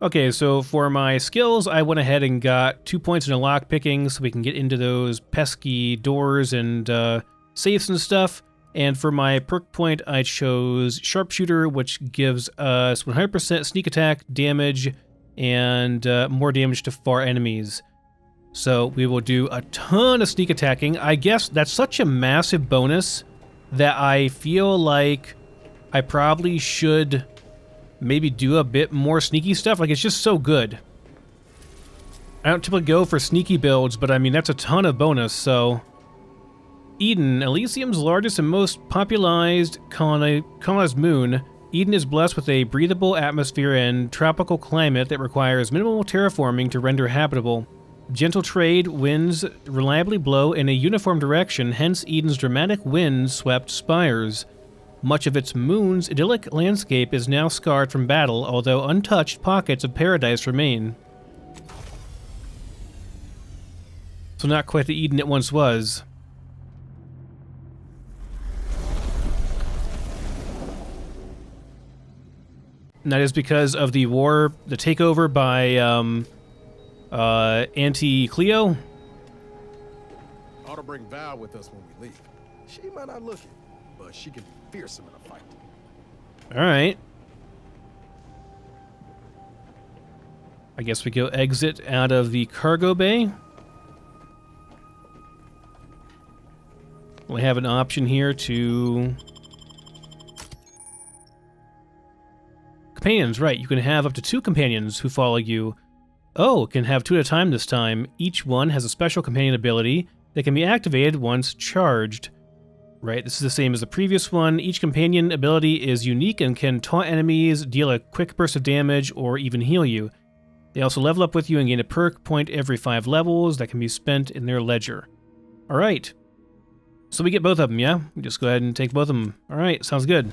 Okay, so for my skills, I went ahead and got 2 points in a lock picking so we can get into those pesky doors and safes and stuff. And for my perk point, I chose Sharpshooter, which gives us 100% sneak attack damage and more damage to far enemies. So we will do a ton of sneak attacking. I guess that's such a massive bonus that I feel like I probably should maybe do a bit more sneaky stuff. Like, it's just so good. I don't typically go for sneaky builds, but I mean, that's a ton of bonus, so... Eden, Elysium's largest and most popularized colonized moon. Eden is blessed with a breathable atmosphere and tropical climate that requires minimal terraforming to render habitable. Gentle trade winds reliably blow in a uniform direction, hence Eden's dramatic wind-swept spires. Much of its moon's idyllic landscape is now scarred from battle, although untouched pockets of paradise remain. So not quite the Eden it once was. And that is because of the war, the takeover by Anti-Cleo. Ought to bring Val with us when we leave. She might not look it, but she can be fearsome in a fight. Alright. I guess we go exit out of the cargo bay. We have an option here to... Companions, right. You can have up to 2 companions who follow you. Oh, can have 2 at a time this time. Each one has a special companion ability that can be activated once charged. Right, this is the same as the previous one. Each companion ability is unique and can taunt enemies, deal a quick burst of damage, or even heal you. They also level up with you and gain a perk point every 5 levels that can be spent in their ledger. Alright. So we get both of them, yeah? We just go ahead and take both of them. Alright, sounds good.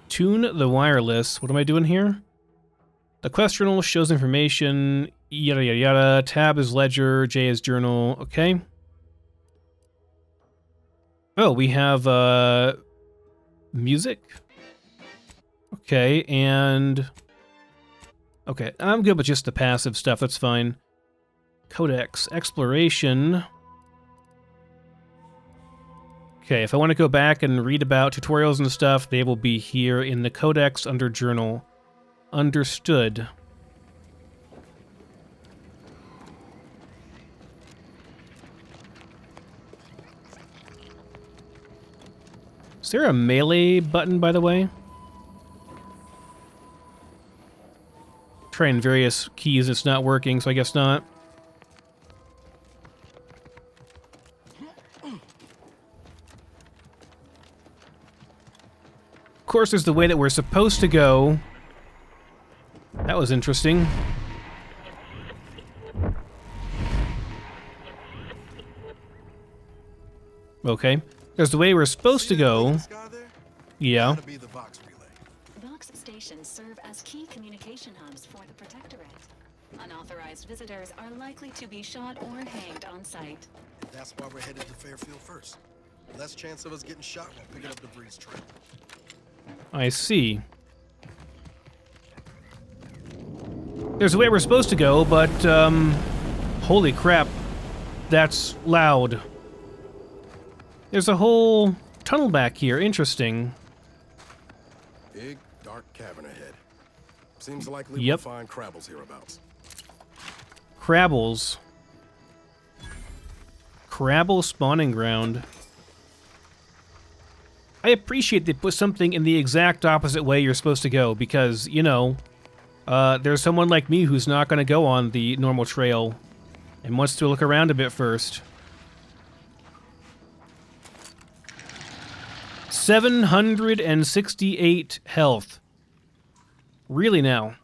Tune the wireless. What am I doing here? The quest journal shows information, yada yada yada. Tab is ledger, J is journal. Okay. Oh, we have music. Okay, and okay, I'm good with just the passive stuff. That's fine. Codex exploration. Okay, if I want to go back and read about tutorials and stuff, they will be here in the Codex under Journal. Understood. Is there a melee button, by the way? Trying various keys, it's not working, so I guess not. Of course, there's the way that we're supposed to go. That was interesting. Okay. There's the way we're supposed to go. Yeah. Vox stations serve as key communication hubs for the Protectorate. Unauthorized visitors are likely to be shot or hanged on site. That's why we're headed to Fairfield first. Less chance of us getting shot while picking up the breeze trail. I see. There's a way we're supposed to go, but, holy crap. That's loud. There's a whole tunnel back here. Interesting. Big, dark cavern ahead. Seems likely we'll find Crabbles hereabouts. Crabbles. Crabble spawning ground. I appreciate they put something in the exact opposite way you're supposed to go, because, you know, there's someone like me who's not going to go on the normal trail and wants to look around a bit first. 768 health. Really now?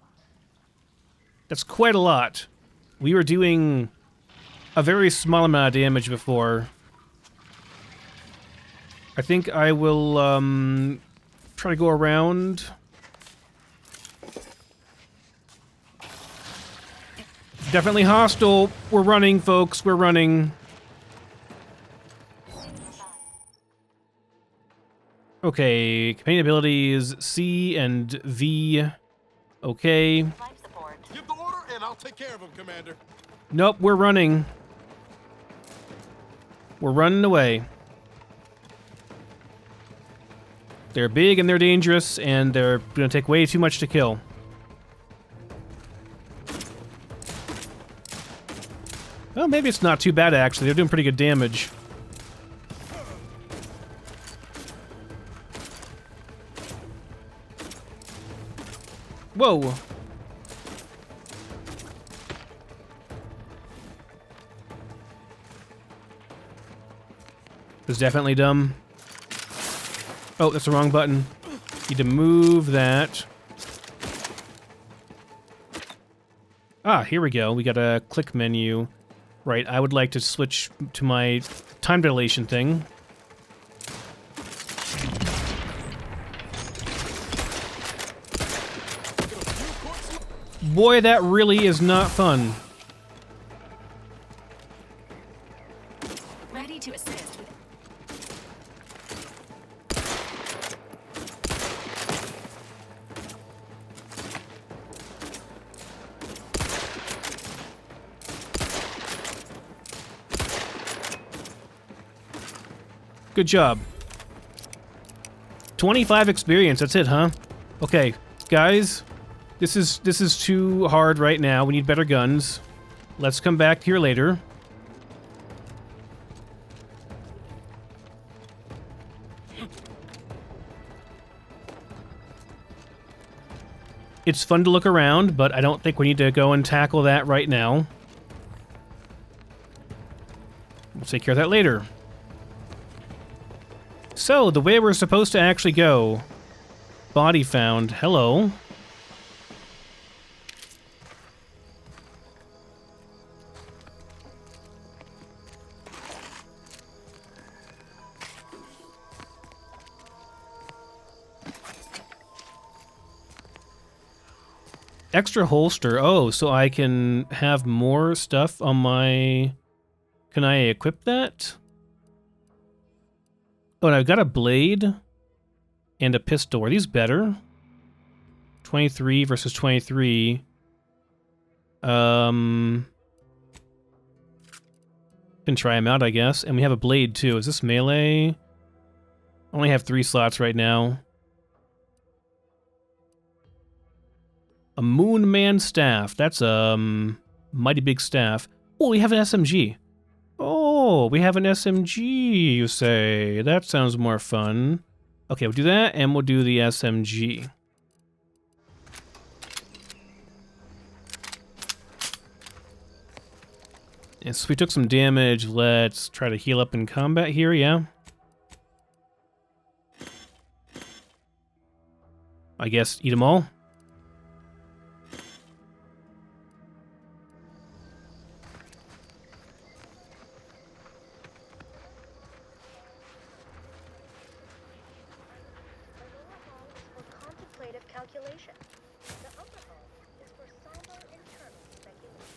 That's quite a lot. We were doing a very small amount of damage before. I think I will try to go around. Definitely hostile. We're running, folks. We're running. Okay, companion abilities C and V. Okay. Life support. Give the order, and I'll take care of him, Commander. Nope, we're running. We're running away. They're big and they're dangerous, and they're gonna take way too much to kill. Well, maybe it's not too bad, actually. They're doing pretty good damage. Whoa! It's definitely dumb. Oh, that's the wrong button. Need to move that. Ah, here we go. We got a click menu. Right, I would like to switch to my time dilation thing. Boy, that really is not fun. Ready to assist with. Good job. 25 experience, that's it, huh? Okay, guys, this is too hard right now. We need better guns. Let's come back here later. It's fun to look around, but I don't think we need to go and tackle that right now. We'll take care of that later. So, the way we're supposed to actually go. Body found. Hello. Extra holster. Oh, so I can have more stuff on my... Can I equip that? Oh, and I've got a blade and a pistol. Are these better? 23 versus 23. Can try them out, I guess. And we have a blade, too. Is this melee? I only have 3 slots right now. A Moonman staff. That's a mighty big staff. Oh, we have an SMG. Oh, we have an SMG, you say. That sounds more fun. Okay, we'll do that, and we'll do the SMG. And so we took some damage. Let's try to heal up in combat here, yeah? I guess eat them all. Calculation. The upper hall is for somber internal speculation.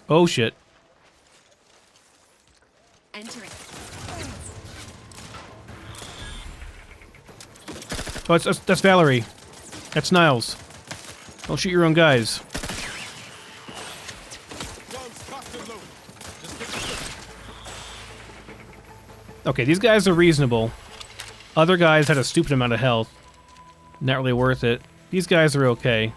Oh shit. Entering. Oh, that's Valerie. That's Niles. Don't shoot your own guys. Okay, these guys are reasonable. Other guys had a stupid amount of health. Not really worth it. These guys are okay.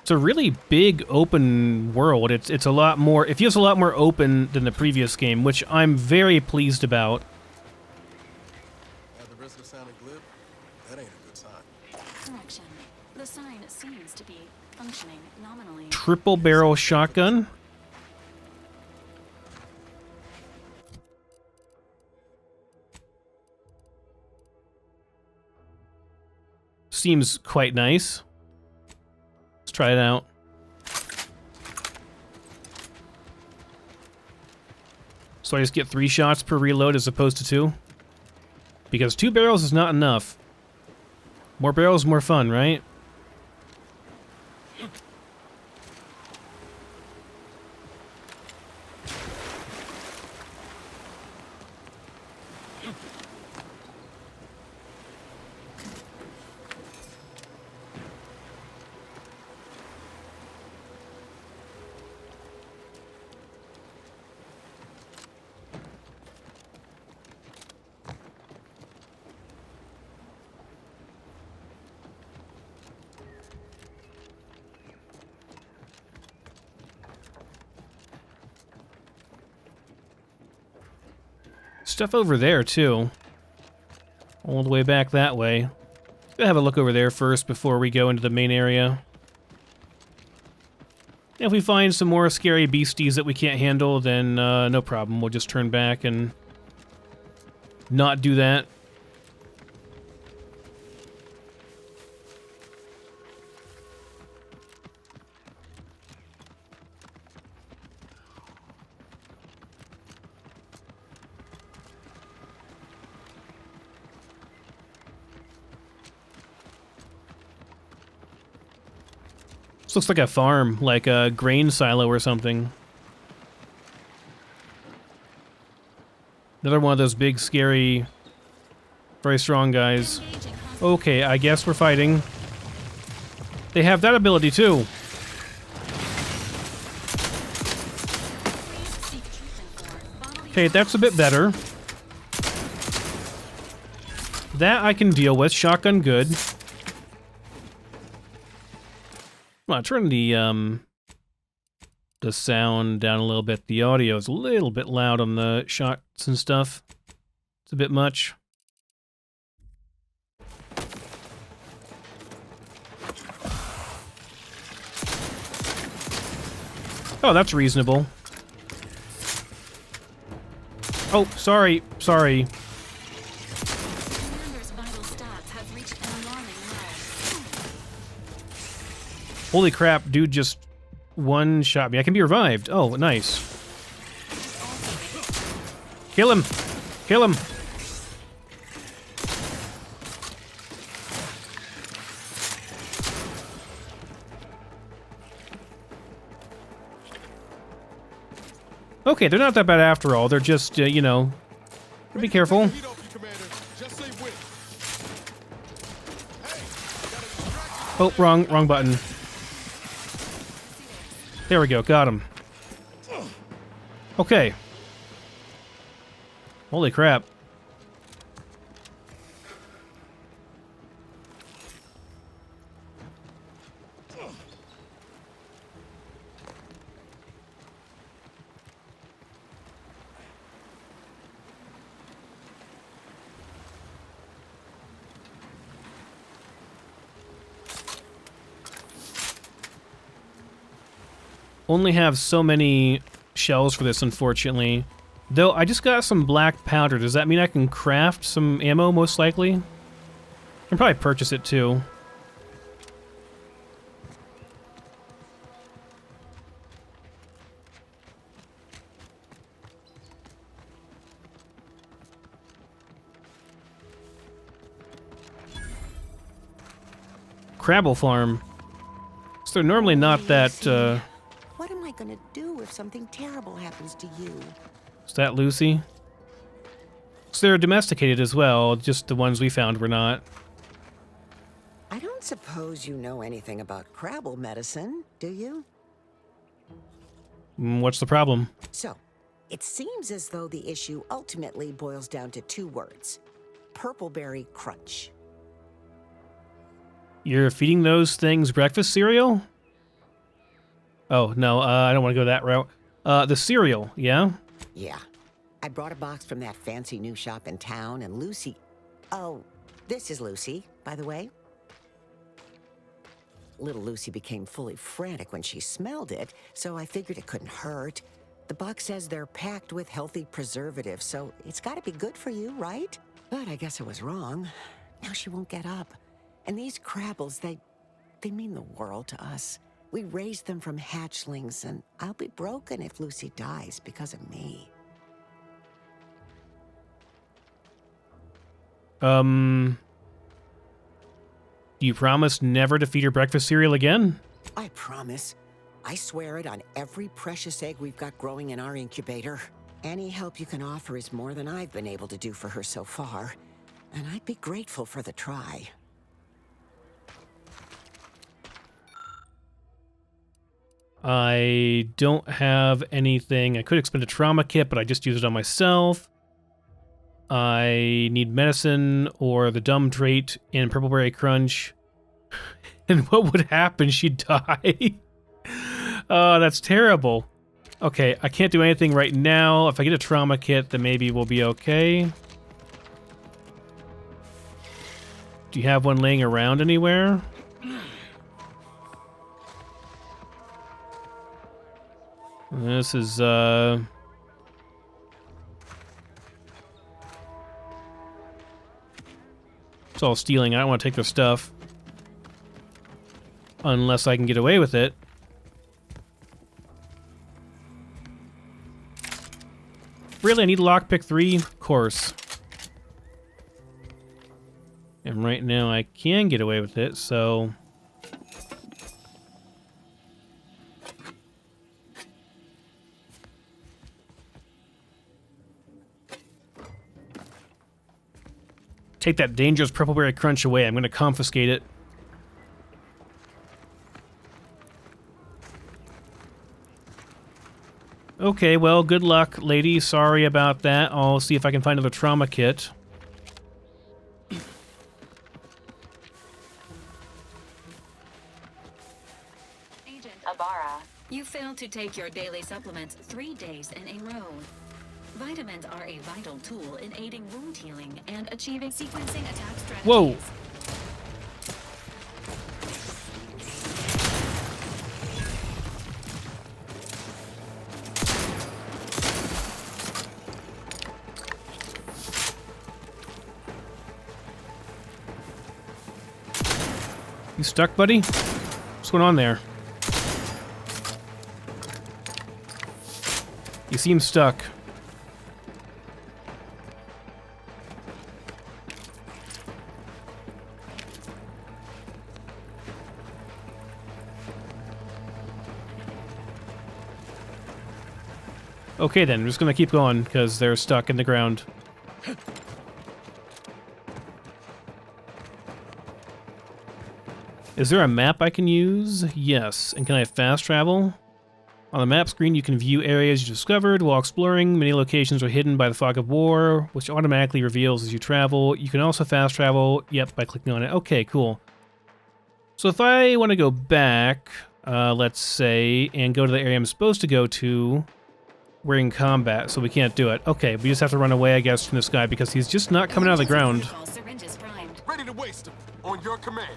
It's a really big open world. It's a lot more. It feels a lot more open than the previous game, which I'm very pleased about. At the risk of sounding glib, that ain't a good sign. Correction. The sign seems to be functioning nominally. Triple barrel shotgun. seems quite nice. Let's try it out. So I just get 3 shots per reload as opposed to 2? Because 2 barrels is not enough. More barrels, more fun, right? Stuff over there, too. All the way back that way. Gonna have a look over there first before we go into the main area. If we find some more scary beasties that we can't handle, then no problem. We'll just turn back and not do that. This looks like a farm, like a grain silo or something. Another one of those big, scary, very strong guys. Okay, I guess we're fighting. They have that ability too. Okay, that's a bit better. That I can deal with. Shotgun good. Well, turn the sound down a little bit. The audio is a little bit loud on the shots and stuff. It's a bit much. Oh, that's reasonable. Oh, sorry. Commander's vital stats have reached an alarming low. Holy crap, dude just one-shot me. I can be revived. Oh, nice. Kill him! Kill him! Okay, they're not that bad after all. They're just, you know... Be careful. Oh, wrong button. There we go, got him. Okay. Holy crap. Only have so many shells for this, unfortunately. Though, I just got some black powder. Does that mean I can craft some ammo, most likely? I can probably purchase it, too. Crabble farm. So they're normally not that, What am I gonna do if something terrible happens to you? Is that Lucy? So they're domesticated as well, just the ones we found were not. I don't suppose you know anything about crabble medicine, do you? What's the problem? So, it seems as though the issue ultimately boils down to 2 words. Purpleberry crunch. You're feeding those things breakfast cereal? Oh, no, I don't want to go that route. The cereal, yeah? Yeah. I brought a box from that fancy new shop in town, and Lucy... Oh, this is Lucy, by the way. Little Lucy became fully frantic when she smelled it, so I figured it couldn't hurt. The box says they're packed with healthy preservatives, so it's gotta be good for you, right? But I guess I was wrong. Now she won't get up. And these crabbles, they mean the world to us. We raised them from hatchlings, and I'll be broken if Lucy dies because of me. Do you promise never to feed your breakfast cereal again? I promise. I swear it on every precious egg we've got growing in our incubator. Any help you can offer is more than I've been able to do for her so far, and I'd be grateful for the try. I don't have anything. I could expend a trauma kit, but I just used it on myself. I need medicine or the dumb trait in Purple Berry Crunch. And what would happen? She'd die. Oh, that's terrible. Okay, I can't do anything right now. If I get a trauma kit, then maybe we'll be okay. Do you have one laying around anywhere? This is, it's all stealing. I don't want to take their stuff. Unless I can get away with it. Really, I need lockpick 3? Of course. And right now I can get away with it, so... Take that dangerous Purple Berry Crunch away. I'm going to confiscate it. Okay, well, good luck, lady. Sorry about that. I'll see if I can find another trauma kit. Agent Abara, you failed to take your daily supplements 3 days in a row. Vitamins are a vital tool in aiding wound healing and achieving sequencing attack strategies. Whoa! You stuck, buddy? What's going on there? You seem stuck. Okay then, I'm just gonna keep going, because they're stuck in the ground. Is there a map I can use? Yes. And can I fast travel? On the map screen, you can view areas you discovered while exploring. Many locations are hidden by the fog of war, which automatically reveals as you travel. You can also fast travel, yep, by clicking on it. Okay, cool. So if I want to go back, let's say, and go to the area I'm supposed to go to, we're in combat, so we can't do it. Okay, we just have to run away, I guess, from this guy, because he's just not coming out of the ground. Syringes primed. Ready to waste him. On your command.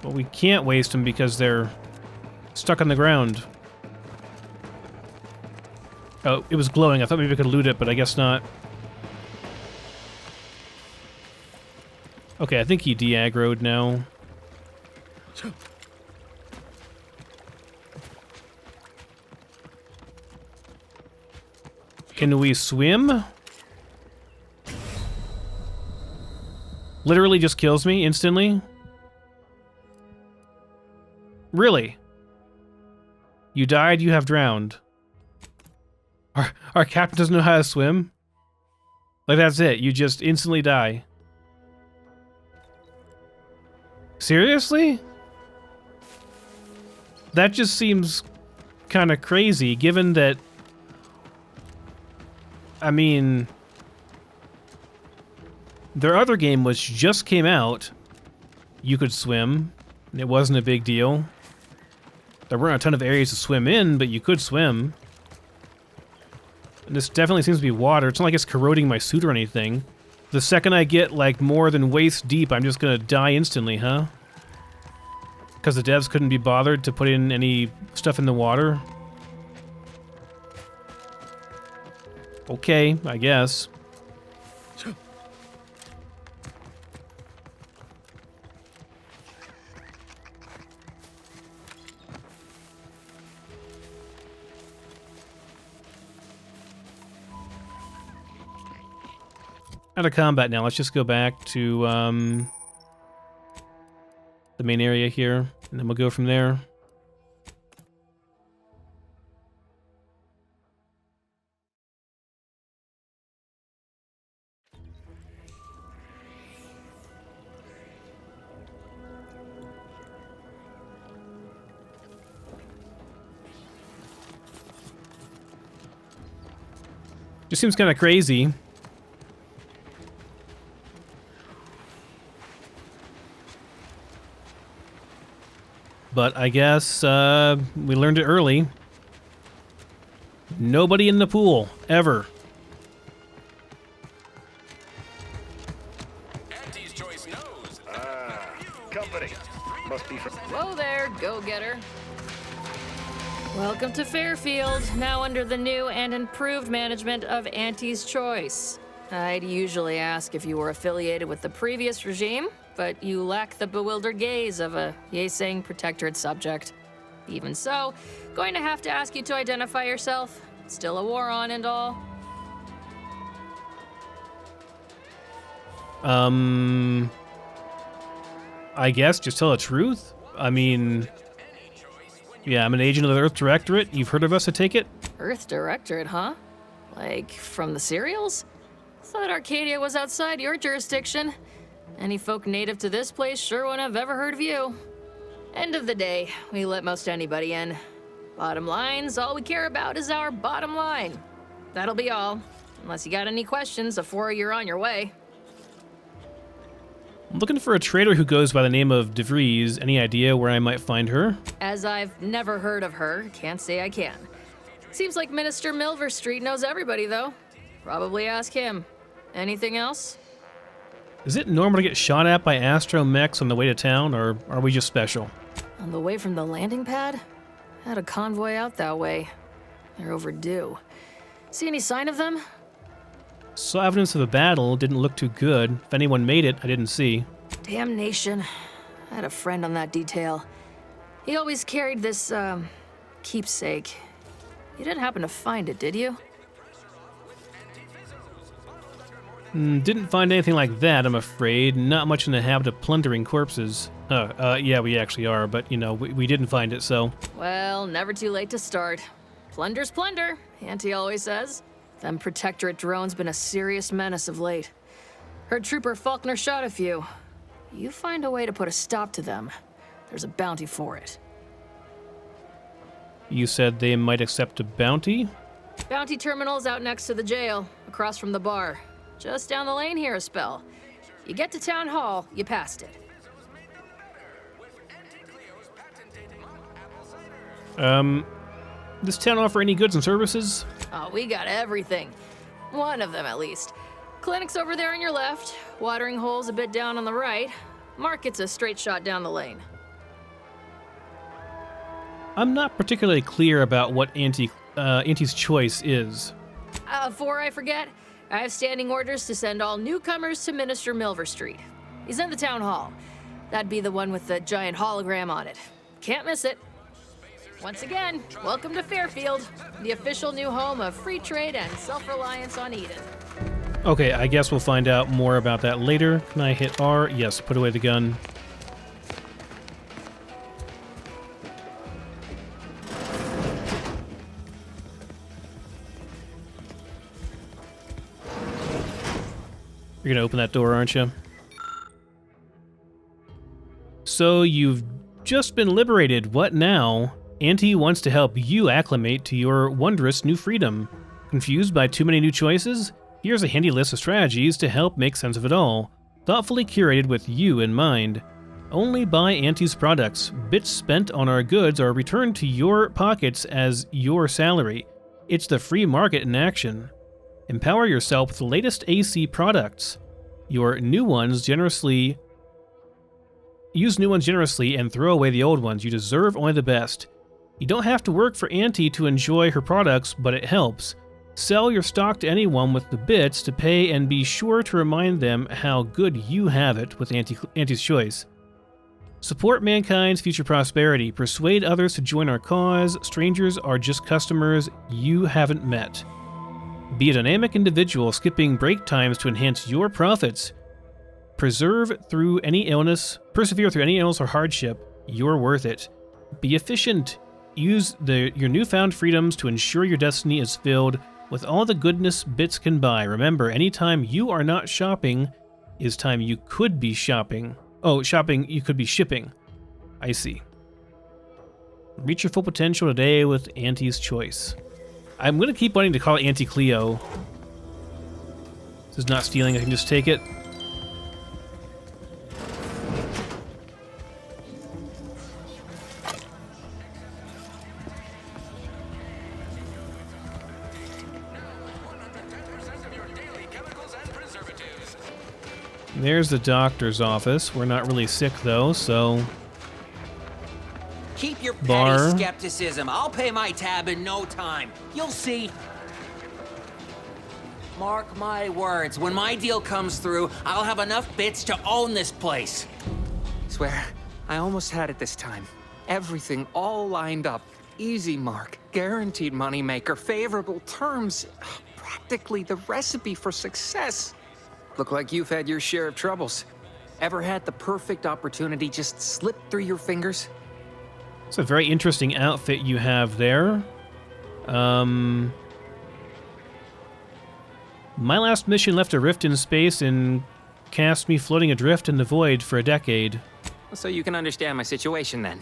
Well, we can't waste them because they're stuck on the ground. Oh, it was glowing. I thought maybe I could loot it, but I guess not. Okay, I think he de-aggroed now. Can we swim? Literally just kills me instantly? Really? You died, you have drowned. Our captain doesn't know how to swim? Like, that's it. You just instantly die. Seriously? That just seems kind of crazy, given that... I mean... their other game, which just came out, you could swim. It wasn't a big deal. There weren't a ton of areas to swim in, but you could swim. And this definitely seems to be water. It's not like it's corroding my suit or anything. The second I get, like, more than waist deep, I'm just gonna die instantly, huh? Because the devs couldn't be bothered to put in any stuff in the water? Okay, I guess. out of combat now. Let's just go back to the main area here, and then we'll go from there. Just seems kind of crazy. But I guess we learned it early. Nobody in the pool, ever. Auntie's choice knows. Company. Must be from... Whoa there, go-getter. Welcome to Fairfield, now under the new and improved management of Auntie's Choice. I'd usually ask if you were affiliated with the previous regime, but you lack the bewildered gaze of a yay-saying Protectorate subject. Even so, going to have to ask you to identify yourself. Still a war on and all. I guess just tell the truth. I mean, yeah, I'm an agent of the Earth Directorate. You've heard of us, I take it? Earth Directorate, huh? Like, from the serials? Thought Arcadia was outside your jurisdiction. Any folk native to this place sure wouldn't have ever heard of you. End of the day, we let most anybody in. Bottom line's all we care about is our bottom line. That'll be all. Unless you got any questions before you're on your way. I'm looking for a trader who goes by the name of DeVries. Any idea where I might find her? As I've never heard of her, can't say I can. Seems like Minister Milverstreet knows everybody, though. Probably ask him. Anything else? Is it normal to get shot at by astromechs on the way to town, or are we just special? On the way from the landing pad? Had a convoy out that way. They're overdue. See any sign of them? Saw evidence of a battle, didn't look too good. If anyone made it, I didn't see. Damnation. I had a friend on that detail. He always carried this, keepsake. You didn't happen to find it, did you? Didn't find anything like that, I'm afraid. Not much in the habit of plundering corpses. Yeah, we actually are, but, you know, we didn't find it, so... Well, never too late to start. Plunder's plunder, Auntie always says. Them Protectorate drones been a serious menace of late. Heard Trooper Faulkner shot a few. You find a way to put a stop to them. There's a bounty for it. You said they might accept a bounty? Bounty terminal's out next to the jail, across from the bar. Just down the lane here a spell. You get to Town Hall, you passed it. Does town offer any goods and services? Oh, we got everything. One of them, at least. Clinic's over there on your left. Watering hole's a bit down on the right. Market's a straight shot down the lane. I'm not particularly clear about what Auntie's Choice is. Before I forget, I have standing orders to send all newcomers to Minister Milverstreet. He's in the town hall. That'd be the one with the giant hologram on it. Can't miss it. Once again, welcome to Fairfield, the official new home of free trade and self-reliance on Eden. Okay, I guess we'll find out more about that later. Can I hit R? Yes, put away the gun. You're gonna open that door, aren't you? So you've just been liberated. What now? Auntie wants to help you acclimate to your wondrous new freedom. Confused by too many new choices? Here's a handy list of strategies to help make sense of it all. Thoughtfully curated with you in mind. Only buy Auntie's products. Bits spent on our goods are returned to your pockets as your salary. It's the free market in action. Empower yourself with the latest AC products. Use new ones generously and throw away the old ones. You deserve only the best. You don't have to work for Auntie to enjoy her products, but it helps. Sell your stock to anyone with the bits to pay, and be sure to remind them how good you have it with Auntie's Choice. Support mankind's future prosperity. Persuade others to join our cause. Strangers are just customers you haven't met. Be a dynamic individual, skipping break times to enhance your profits. Persevere through any illness or hardship. You're worth it. Be efficient. Use your newfound freedoms to ensure your destiny is filled with all the goodness bits can buy. Remember, any time you are not shopping is time you could be shopping. Oh, shopping, you could be shipping. I see. Reach your full potential today with Auntie's Choice. I'm going to keep wanting to call it Auntie Cleo. This is not stealing, I can just take it. There's the doctor's office. We're not really sick, though, so... Keep your Bar. petty skepticism. I'll pay my tab in no time. You'll see. Mark my words, when my deal comes through, I'll have enough bits to own this place. Swear, I almost had it this time. Everything all lined up. Easy mark, guaranteed moneymaker, favorable terms. Practically the recipe for success. Look like you've had your share of troubles. Ever had the perfect opportunity just slip through your fingers? It's a very interesting outfit you have there. My last mission left a rift in space and cast me floating adrift in the void for a decade. So you can understand my situation then.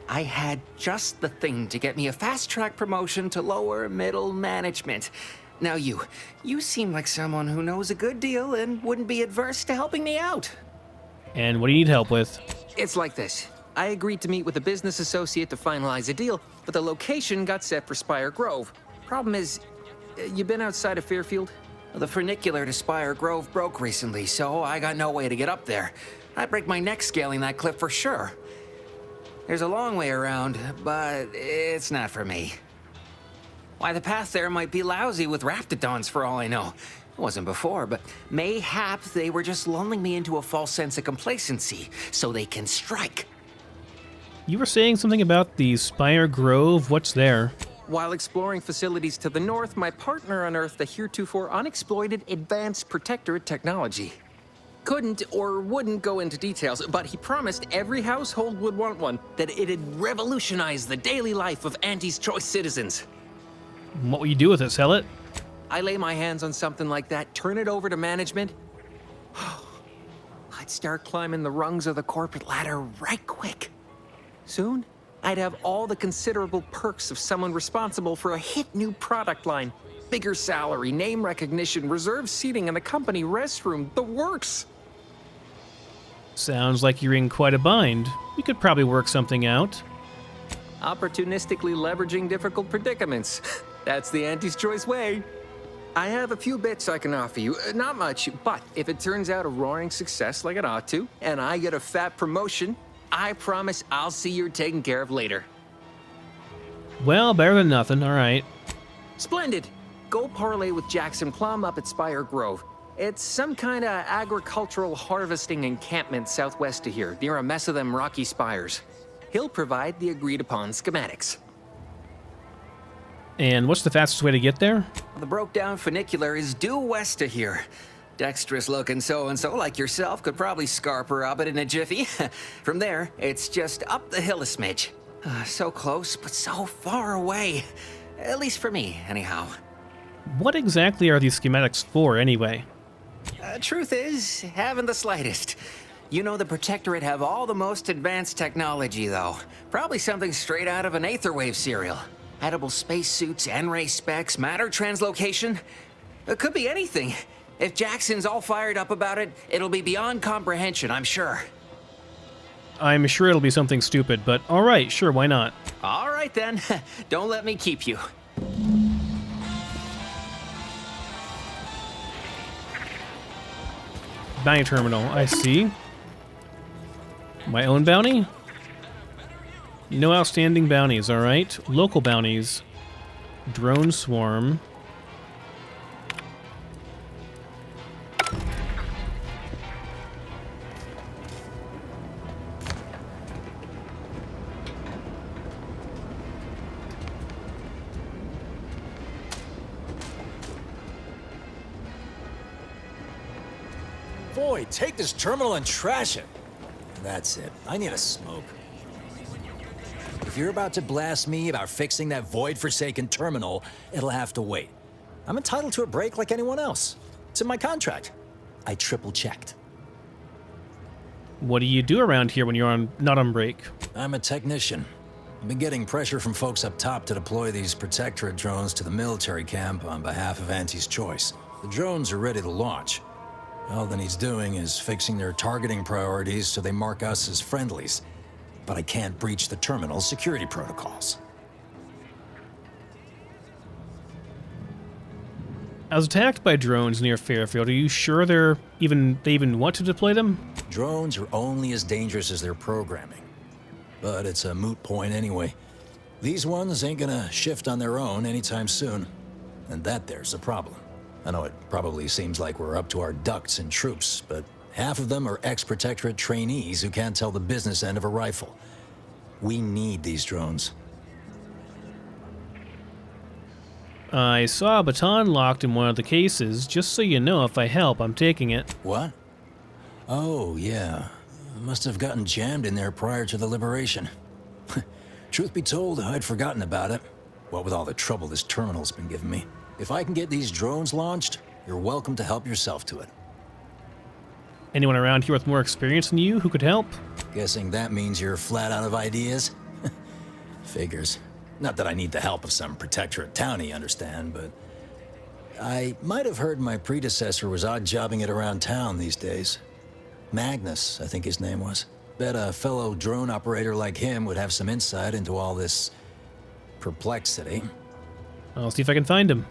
I had just the thing to get me a fast-track promotion to lower middle management. Now you seem like someone who knows a good deal and wouldn't be adverse to helping me out. And what do you need help with? It's like this. I agreed to meet with a business associate to finalize a deal, but the location got set for Spire Grove. Problem is, you been outside of Fairfield? The funicular to Spire Grove broke recently, so I got no way to get up there. I'd break my neck scaling that cliff for sure. There's a long way around, but it's not for me. Why, the path there might be lousy with raptidons for all I know. It wasn't before, but mayhap they were just lulling me into a false sense of complacency so they can strike. You were saying something about the Spire Grove. What's there? While exploring facilities to the north, my partner unearthed a heretofore unexploited advanced Protectorate technology. Couldn't or wouldn't go into details, but he promised every household would want one, that it'd revolutionize the daily life of Auntie's Choice citizens. What will you do with it? Sell it? I lay my hands on something like that, turn it over to management. I'd start climbing the rungs of the corporate ladder right quick. Soon, I'd have all the considerable perks of someone responsible for a hit new product line. Bigger salary, name recognition, reserved seating in the company restroom, the works. Sounds like you're in quite a bind. We could probably work something out. Opportunistically leveraging difficult predicaments. That's the Auntie's Choice way. I have a few bits I can offer you. Not much, but if it turns out a roaring success like it ought to, and I get a fat promotion, I promise I'll see you're taken care of later. Well, better than nothing, alright. Splendid. Go parlay with Jackson Plum up at Spire Grove. It's some kind of agricultural harvesting encampment southwest of here, near a mess of them rocky spires. He'll provide the agreed-upon schematics. And what's the fastest way to get there? The broke-down funicular is due west of here. Dexterous-looking so-and-so like yourself could probably scarper up it in a jiffy. From there, it's just up the hill a smidge. So close, but so far away. At least for me, anyhow. What exactly are these schematics for, anyway? Truth is, haven't the slightest. You know the Protectorate have all the most advanced technology, though. Probably something straight out of an Aetherwave serial. Edible spacesuits, N-ray specs, matter translocation. It could be anything. If Jackson's all fired up about it, it'll be beyond comprehension, I'm sure. I'm sure it'll be something stupid, but alright, sure, why not? All right, then. Don't let me keep you. Bounty terminal, I see. My own bounty? No outstanding bounties, alright. Local bounties. Drone swarm. Void, take this terminal and trash it. That's it. I need a smoke. If you're about to blast me about fixing that void-forsaken terminal, it'll have to wait. I'm entitled to a break like anyone else. It's in my contract. I triple-checked. What do you do around here when you're not on break? I'm a technician. I've been getting pressure from folks up top to deploy these Protectorate drones to the military camp on behalf of Auntie's Choice. The drones are ready to launch. All that he's doing is fixing their targeting priorities so they mark us as friendlies. But I can't breach the terminal's security protocols. I was attacked by drones near Fairfield. Are you sure they even want to deploy them? Drones are only as dangerous as their programming. But it's a moot point anyway. These ones ain't gonna shift on their own anytime soon. And that there's a problem. I know it probably seems like we're up to our ducks in troops, but half of them are ex-Protectorate trainees who can't tell the business end of a rifle. We need these drones. I saw a baton locked in one of the cases. Just so you know, if I help, I'm taking it. What? Oh, yeah. Must have gotten jammed in there prior to the liberation. Truth be told, I'd forgotten about it. What with all the trouble this terminal's been giving me. If I can get these drones launched, you're welcome to help yourself to it. Anyone around here with more experience than you who could help? Guessing that means you're flat out of ideas? Figures. Not that I need the help of some Protectorate townie, understand, but I might have heard my predecessor was odd-jobbing it around town these days. Magnus, I think his name was. Bet a fellow drone operator like him would have some insight into all this perplexity. I'll see if I can find him.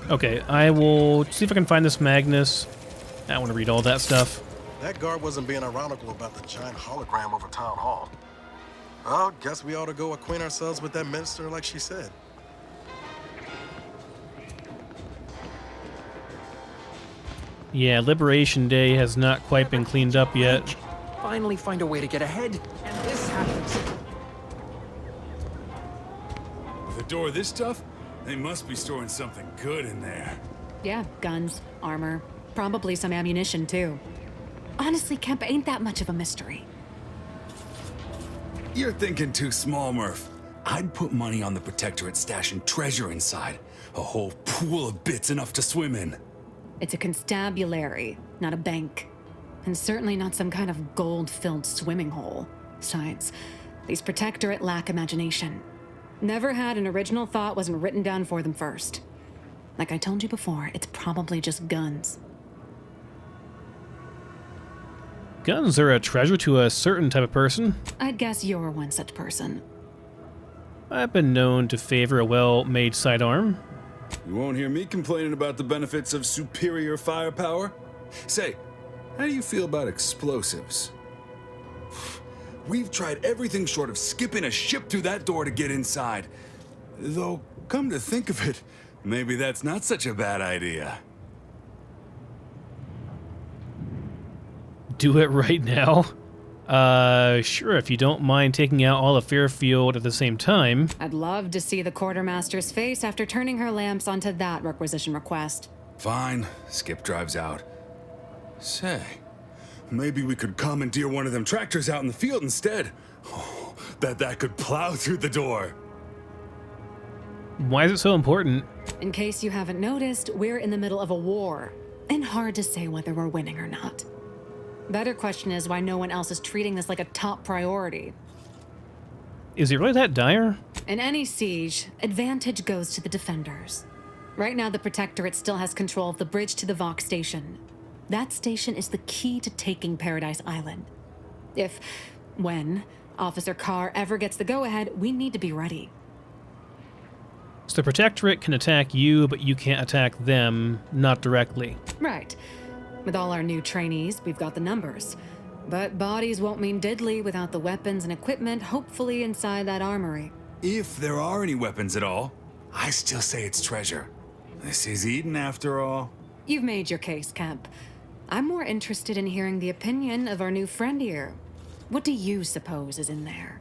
Okay, I will see if I can find this Magnus. I want to read all that stuff. That guard wasn't being ironical about the giant hologram over town hall. Well, guess we ought to go acquaint ourselves with that minister like she said. Yeah, Liberation Day has not quite been cleaned up yet. Finally find a way to get ahead, and this happens. With a door this tough, they must be storing something good in there. Yeah, guns, armor, probably some ammunition too. Honestly, Kemp ain't that much of a mystery. You're thinking too small, Murph. I'd put money on the Protectorate stashing treasure inside. A whole pool of bits enough to swim in. It's a constabulary, not a bank. And certainly not some kind of gold-filled swimming hole. Besides, these Protectorate lack imagination. Never had an original thought wasn't written down for them first. Like I told you before, it's probably just guns. Guns are a treasure to a certain type of person. I'd guess you're one such person. I've been known to favor a well-made sidearm. You won't hear me complaining about the benefits of superior firepower. Say, how do you feel about explosives? We've tried everything short of skipping a ship through that door to get inside. Though, come to think of it, maybe that's not such a bad idea. Do it right now? Sure, if you don't mind taking out all of Fairfield at the same time. I'd love to see the quartermaster's face after turning her lamps onto that requisition request. Fine, Skip drives out. Say, maybe we could commandeer one of them tractors out in the field instead. Oh, that could plow through the door. Why is it so important? In case you haven't noticed, we're in the middle of a war, and hard to say whether we're winning or not. Better question is why no one else is treating this like a top priority. Is it really that dire? In any siege, advantage goes to the defenders. Right now, the Protectorate still has control of the bridge to the Vox station. That station is the key to taking Paradise Island. When Officer Carr ever gets the go-ahead, we need to be ready. So the Protectorate can attack you, but you can't attack them, not directly. Right. With all our new trainees, we've got the numbers. But bodies won't mean diddly without the weapons and equipment hopefully inside that armory. If there are any weapons at all, I still say it's treasure. This is Eden after all. You've made your case, Kemp. I'm more interested in hearing the opinion of our new friend here. What do you suppose is in there?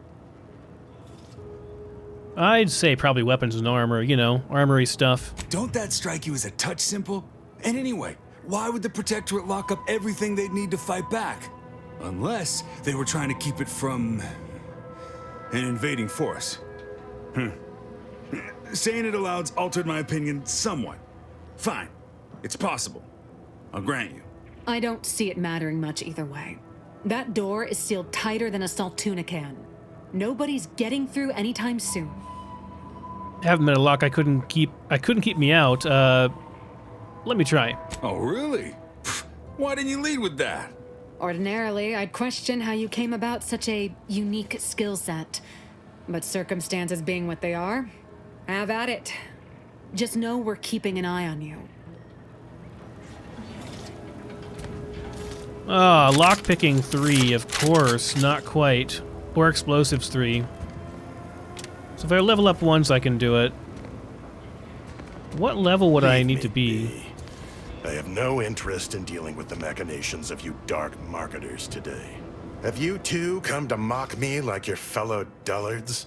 I'd say probably weapons and armor, you know, armory stuff. Don't that strike you as a touch simple? And anyway, why would the Protectorate lock up everything they'd need to fight back? Unless they were trying to keep it from an invading force. Saying it aloud's altered my opinion somewhat. Fine. It's possible. I'll grant you. I don't see it mattering much either way. That door is sealed tighter than a salt tuna can. Nobody's getting through anytime soon. Haven't been a lock I couldn't keep me out. Let me try. Oh, really? Why didn't you lead with that? Ordinarily, I'd question how you came about such a unique skill set. But circumstances being what they are, have at it. Just know we're keeping an eye on you. Ah, lockpicking 3, of course, not quite. Or explosives 3. So if I level up once, I can do it. What level would I need to be? I have no interest in dealing with the machinations of you dark marketers today. Have you too come to mock me like your fellow dullards?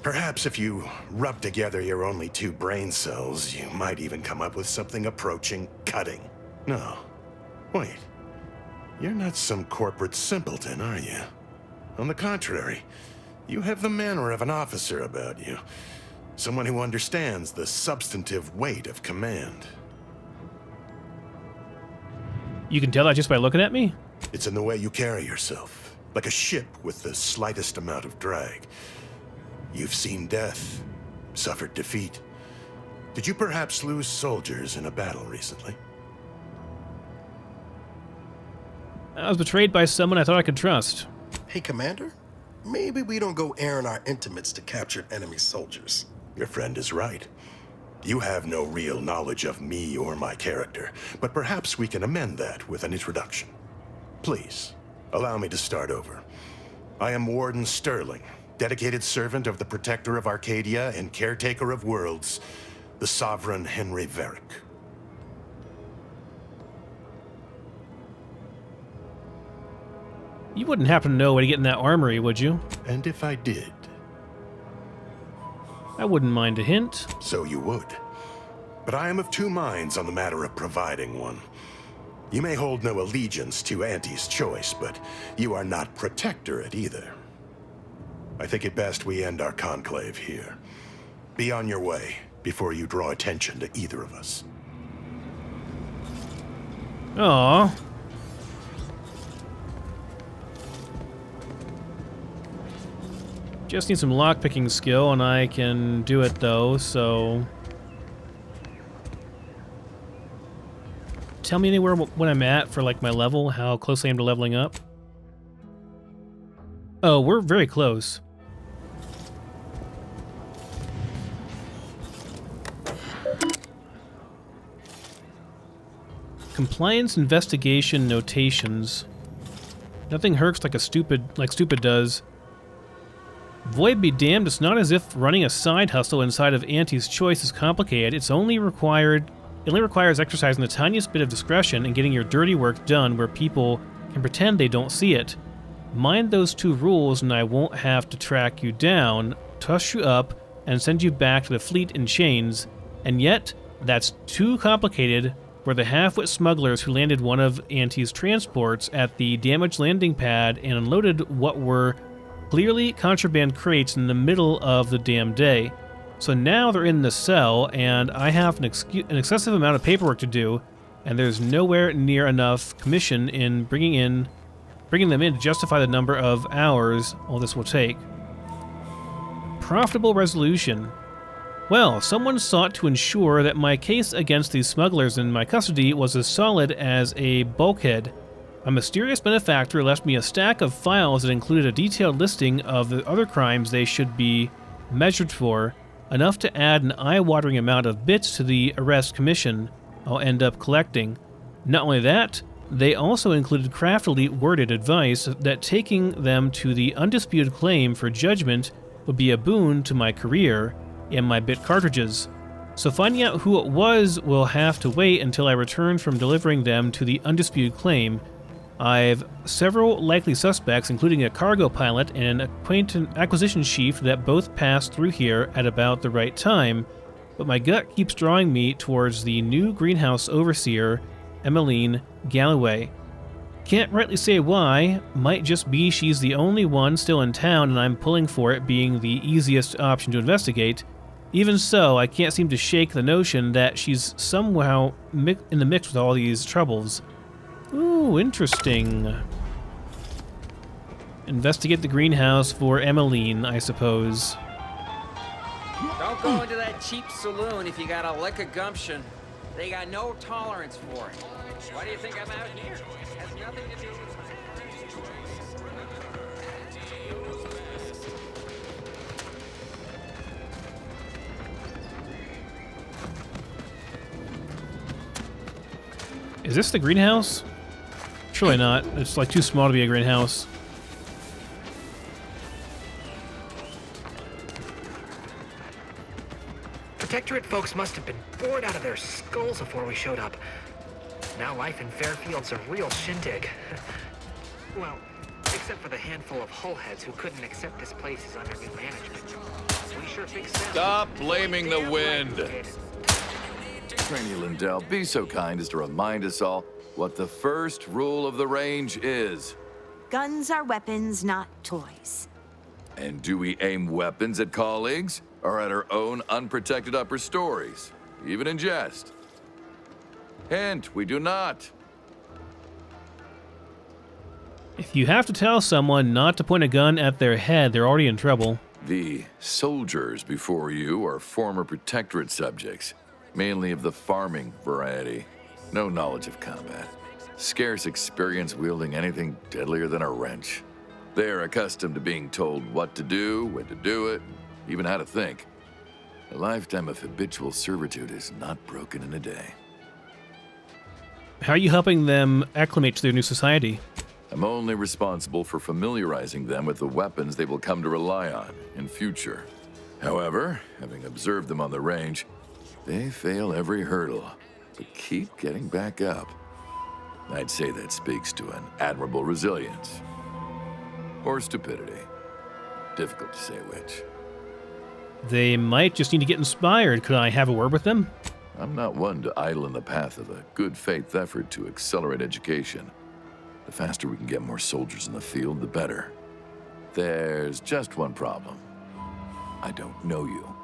Perhaps if you rub together your only 2 brain cells, you might even come up with something approaching cutting. No. Wait. You're not some corporate simpleton, are you? On the contrary, you have the manner of an officer about you. Someone who understands the substantive weight of command. You can tell that just by looking at me? It's in the way you carry yourself, like a ship with the slightest amount of drag. You've seen death, suffered defeat. Did you perhaps lose soldiers in a battle recently? I was betrayed by someone I thought I could trust. Hey, Commander, maybe we don't go airing our intimates to captured enemy soldiers. Your friend is right. You have no real knowledge of me or my character, but perhaps we can amend that with an introduction. Please, allow me to start over. I am Warden Sterling, dedicated servant of the Protector of Arcadia and caretaker of worlds, the Sovereign Henry Varick. You wouldn't happen to know where to get in that armory, would you? And if I did? I wouldn't mind a hint. So you would. But I am of 2 minds on the matter of providing one. You may hold no allegiance to Auntie's choice, but you are not Protectorate either. I think it best we end our conclave here. Be on your way before you draw attention to either of us. Aww. Just need some lockpicking skill, and I can do it though, so... Tell me anywhere when I'm at for like my level, how close I am to leveling up. Oh, we're very close. Compliance investigation notations. Nothing hurts like stupid does. Void be damned, it's not as if running a side hustle inside of Auntie's choice is complicated. It only requires exercising the tiniest bit of discretion and getting your dirty work done where people can pretend they don't see it. Mind those 2 rules and I won't have to track you down, tush you up, and send you back to the fleet in chains. And yet, that's too complicated for the half-wit smugglers who landed one of Auntie's transports at the damaged landing pad and unloaded what were clearly contraband crates in the middle of the damn day. So now they're in the cell, and I have an excessive amount of paperwork to do, and there's nowhere near enough commission in bringing them in to justify the number of hours all this will take. Profitable resolution. Well, someone sought to ensure that my case against these smugglers in my custody was as solid as a bulkhead. A mysterious benefactor left me a stack of files that included a detailed listing of the other crimes they should be measured for, enough to add an eye-watering amount of bits to the arrest commission I'll end up collecting. Not only that, they also included craftily worded advice that taking them to the undisputed claim for judgment would be a boon to my career and my bit cartridges. So finding out who it was will have to wait until I return from delivering them to the undisputed claim. I've several likely suspects, including a cargo pilot and an acquisition chief that both passed through here at about the right time, but my gut keeps drawing me towards the new greenhouse overseer, Emmeline Galloway. Can't rightly say why, might just be she's the only one still in town and I'm pulling for it being the easiest option to investigate. Even so, I can't seem to shake the notion that she's somehow in the mix with all these troubles. Ooh, interesting. Investigate the greenhouse for Emmeline, I suppose. Don't go into that cheap saloon if you got a lick of gumption. They got no tolerance for it. Why do you think I'm out here? Has nothing to do with Is this the greenhouse? Surely not. It's like too small to be a greenhouse. Protectorate folks must have been bored out of their skulls before we showed up. Now life in Fairfield's a real shindig. Well, except for the handful of hullheads who couldn't accept this place as under new management. We sure fixed them. Stop blaming the wind. Trainee Lindell, be so kind as to remind us all what the first rule of the range is. Guns are weapons, not toys. And do we aim weapons at colleagues or at our own unprotected upper stories, even in jest? Hint, we do not. If you have to tell someone not to point a gun at their head, they're already in trouble. The soldiers before you are former Protectorate subjects, mainly of the farming variety. No knowledge of combat. Scarce experience wielding anything deadlier than a wrench. They're accustomed to being told what to do, when to do it, even how to think. A lifetime of habitual servitude is not broken in a day. How are you helping them acclimate to their new society? I'm only responsible for familiarizing them with the weapons they will come to rely on in future. However, having observed them on the range, they fail every hurdle, but keep getting back up. I'd say that speaks to an admirable resilience. Or stupidity. Difficult to say which. They might just need to get inspired. Could I have a word with them? I'm not one to idle in the path of a good faith effort to accelerate education. The faster we can get more soldiers in the field, the better. There's just one problem. I don't know you.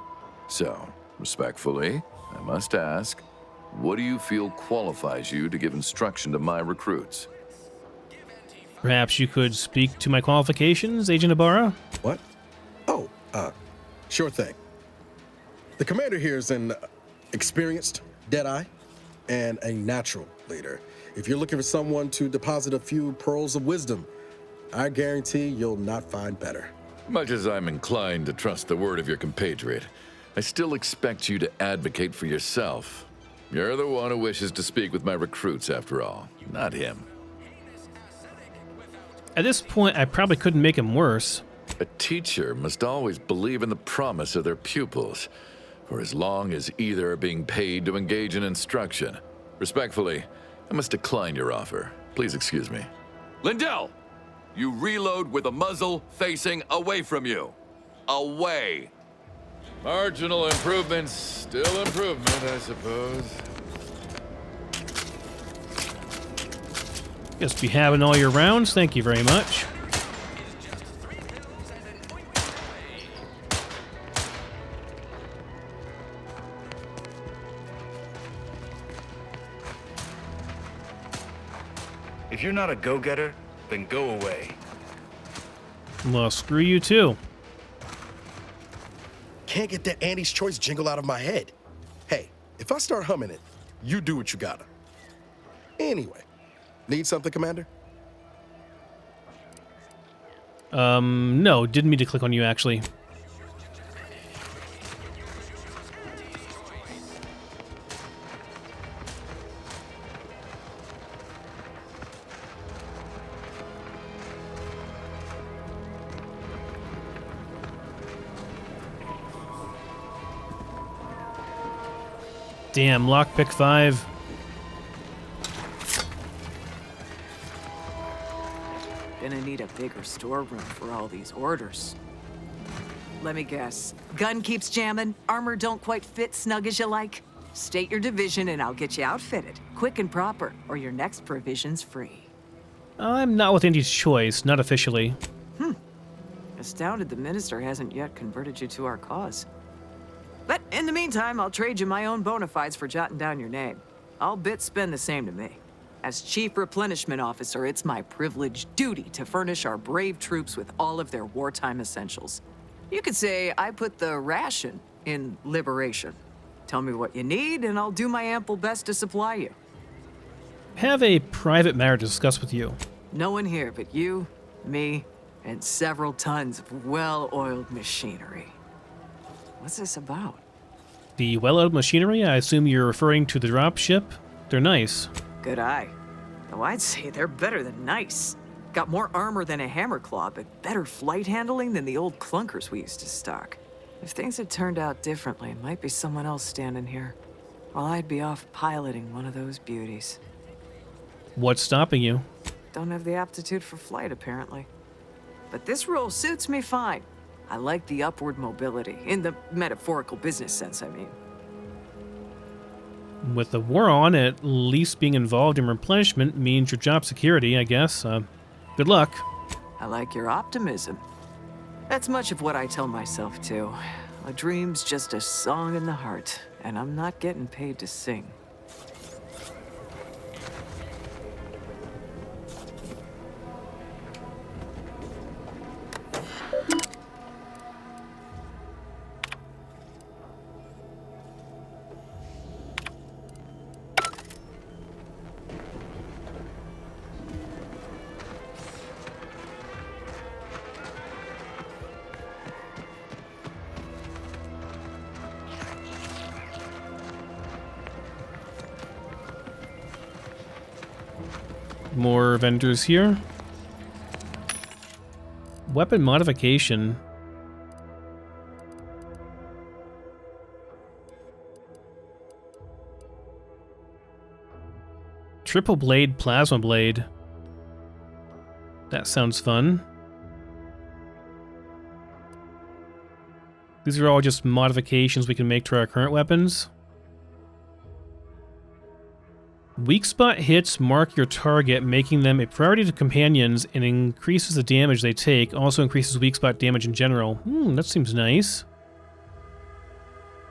So, respectfully, I must ask, what do you feel qualifies you to give instruction to my recruits? Perhaps you could speak to my qualifications, Agent Ibarra? What? Oh, sure thing. The commander here is an experienced Deadeye and a natural leader. If you're looking for someone to deposit a few pearls of wisdom, I guarantee you'll not find better. Much as I'm inclined to trust the word of your compatriot, I still expect you to advocate for yourself. You're the one who wishes to speak with my recruits, after all, not him. At this point, I probably couldn't make him worse. A teacher must always believe in the promise of their pupils, for as long as either are being paid to engage in instruction. Respectfully, I must decline your offer. Please excuse me. Lindell! You reload with the muzzle facing away from you. Away! Marginal improvements, still improvement, I suppose. Guess be having all your rounds. Thank you very much. If you're not a go-getter, then go away. Well, screw you too. Can't get that Andy's Choice jingle out of my head. Hey, if I start humming it, you do what you gotta. Anyway, need something, Commander? No, didn't mean to click on you, actually. Damn, lockpick 5. Gonna need a bigger storeroom for all these orders. Let me guess. Gun keeps jamming, armor don't quite fit snug as you like. State your division and I'll get you outfitted, quick and proper, or your next provision's free. I'm not with Indy's choice, not officially. Astounded the minister hasn't yet converted you to our cause. But in the meantime, I'll trade you my own bona fides for jotting down your name. All bits spend the same to me. As Chief Replenishment Officer, it's my privileged duty to furnish our brave troops with all of their wartime essentials. You could say I put the ration in liberation. Tell me what you need, and I'll do my ample best to supply you. Have a private matter to discuss with you. No one here but you, me, and several tons of well-oiled machinery. What's this about? The well-oiled machinery? I assume you're referring to the dropship? They're nice. Good eye. Though I'd say they're better than nice. Got more armor than a hammerclaw, but better flight handling than the old clunkers we used to stock. If things had turned out differently, it might be someone else standing here. While I'd be off piloting one of those beauties. What's stopping you? Don't have the aptitude for flight, apparently. But this role suits me fine. I like the upward mobility, in the metaphorical business sense, I mean. With the war on, at least being involved in replenishment means your job security, I guess. Good luck. I like your optimism. That's much of what I tell myself, too. A dream's just a song in the heart, and I'm not getting paid to sing. More vendors here. Weapon modification. Triple blade plasma blade. That sounds fun. These are all just modifications we can make to our current weapons. Weak spot hits mark your target, making them a priority to companions and increases the damage they take. Also increases weak spot damage in general. That seems nice.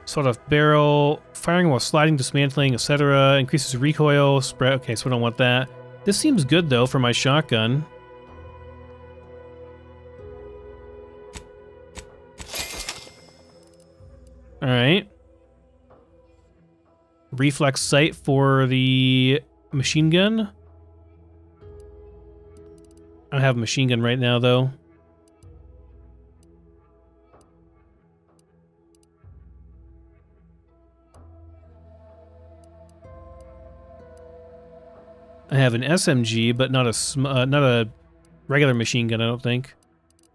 Sort of barrel, firing while sliding, dismantling, etc. Increases recoil, spread. Okay, so I don't want that. This seems good though for my shotgun. Alright. Reflex sight for the machine gun. I don't have a machine gun right now, though. I have an SMG, but not a regular machine gun, I don't think.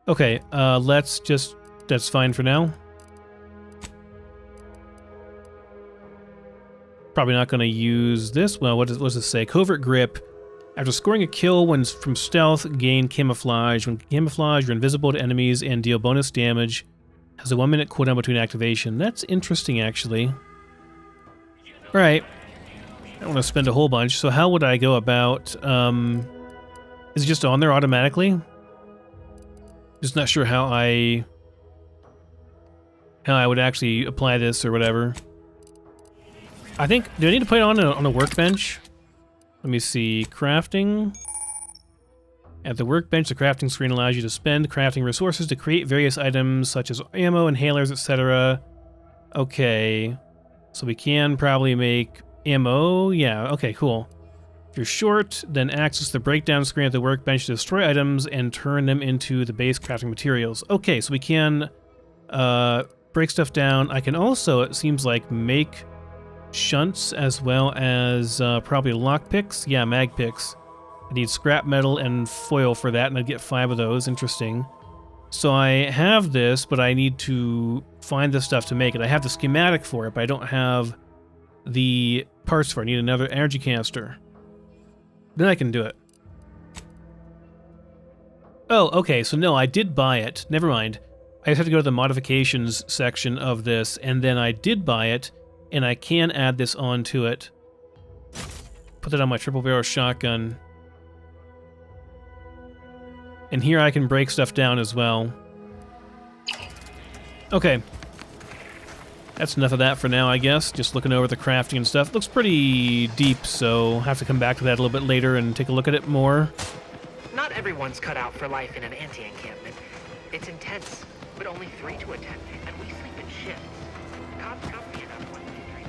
Okay, let's just... That's fine for now. Probably not going to use this. Well, what does this say? Covert grip. After scoring a kill when from stealth, gain camouflage. When camouflage, you're invisible to enemies and deal bonus damage. Has a 1-minute cooldown between activation. That's interesting, actually. Alright. I don't want to spend a whole bunch, so how would I go about... is it just on there automatically? Just not sure how I would actually apply this or whatever. I think, do I need to put it on a workbench? Let me see, crafting. At the workbench, the crafting screen allows you to spend crafting resources to create various items such as ammo, inhalers, etc. Okay, so we can probably make ammo. Yeah, okay, cool. If you're short, then access the breakdown screen at the workbench to destroy items and turn them into the base crafting materials. Okay, so we can break stuff down. I can also, it seems like, make shunts as well as probably lockpicks. Yeah, mag picks. I need scrap metal and foil for that, and I'd get 5 of those. Interesting. So I have this, but I need to find the stuff to make it. I have the schematic for it, but I don't have the parts for. I need another energy canister. Then I can do it. Oh, okay, so no, I did buy it. Never mind. I just have to go to the modifications section of this, and then I did buy it, and I can add this onto it. Put that on my triple barrel shotgun. And here I can break stuff down as well. Okay. That's enough of that for now, I guess. Just looking over the crafting and stuff. Looks pretty deep, so I'll have to come back to that a little bit later and take a look at it more. Not everyone's cut out for life in an anti-encampment. It's intense, but only 3 to attend, and we sleep in shifts. God's company enough one day dream.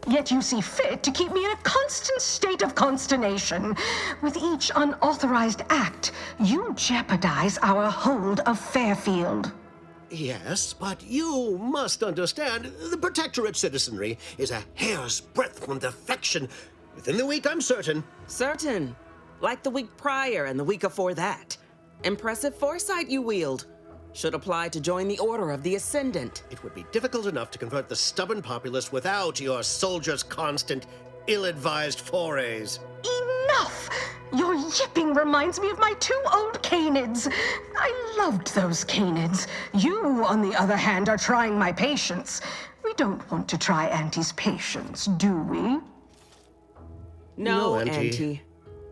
Yet you see fit to keep me in a constant state of consternation. With each unauthorized act, you jeopardize our hold of Fairfield. Yes, but you must understand, the Protectorate citizenry is a hair's breadth from defection. Within the week, I'm certain. Certain. Like the week prior and the week before that. Impressive foresight you wield. Should apply to join the Order of the Ascendant. It would be difficult enough to convert the stubborn populace without your soldiers' constant, ill-advised forays. Enough! Your yipping reminds me of my 2 old canids. I loved those canids. You, on the other hand, are trying my patience. We don't want to try Auntie's patience, do we? No, Auntie.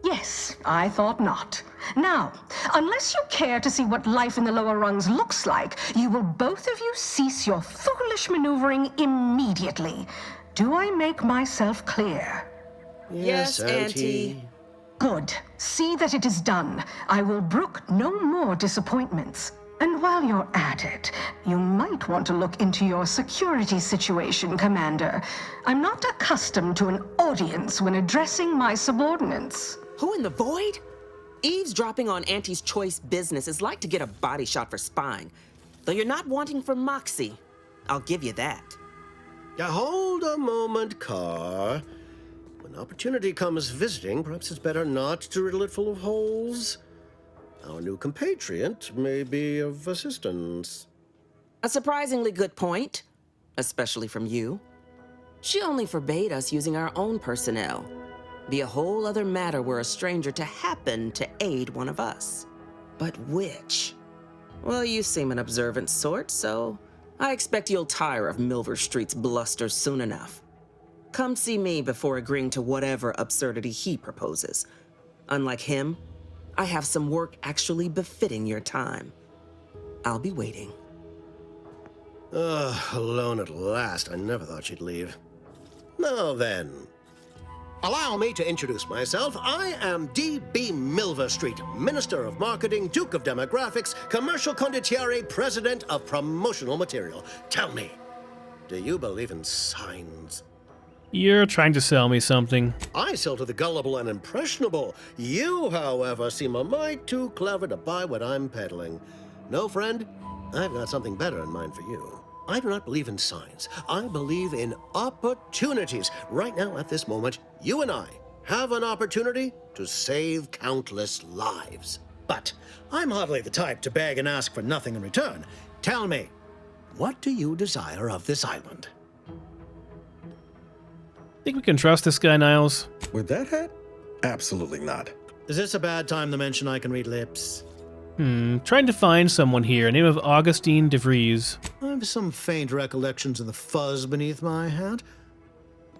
Yes, I thought not. Now, unless you care to see what life in the lower rungs looks like, you will both of you cease your foolish maneuvering immediately. Do I make myself clear? Yes, Auntie. Good. See that it is done. I will brook no more disappointments. And while you're at it, you might want to look into your security situation, Commander. I'm not accustomed to an audience when addressing my subordinates. Who in the void? Eavesdropping on Auntie's choice business is like to get a body shot for spying. Though you're not wanting for moxie. I'll give you that. Now, hold a moment, Carr. When opportunity comes visiting, perhaps it's better not to riddle it full of holes. Our new compatriot may be of assistance. A surprisingly good point, especially from you. She only forbade us using our own personnel. Be a whole other matter were a stranger to happen to aid one of us. But which? Well, you seem an observant sort, so I expect you'll tire of Milver Street's bluster soon enough. Come see me before agreeing to whatever absurdity he proposes. Unlike him, I have some work actually befitting your time. I'll be waiting. Alone at last. I never thought she'd leave. Now then, allow me to introduce myself. I am D.B. Milver Street, Minister of Marketing, Duke of Demographics, Commercial Condottiere, President of Promotional Material. Tell me, do you believe in signs? You're trying to sell me something. I sell to the gullible and impressionable. You, however, seem a mite too clever to buy what I'm peddling. No, friend, I've got something better in mind for you. I do not believe in signs. I believe in opportunities. Right now, at this moment, you and I have an opportunity to save countless lives. But I'm hardly the type to beg and ask for nothing in return. Tell me, what do you desire of this island? Think we can trust this guy, Niles? With that hat? Absolutely not. Is this a bad time to mention I can read lips? Trying to find someone here. Name of Augustine DeVries. I have some faint recollections of the fuzz beneath my hat.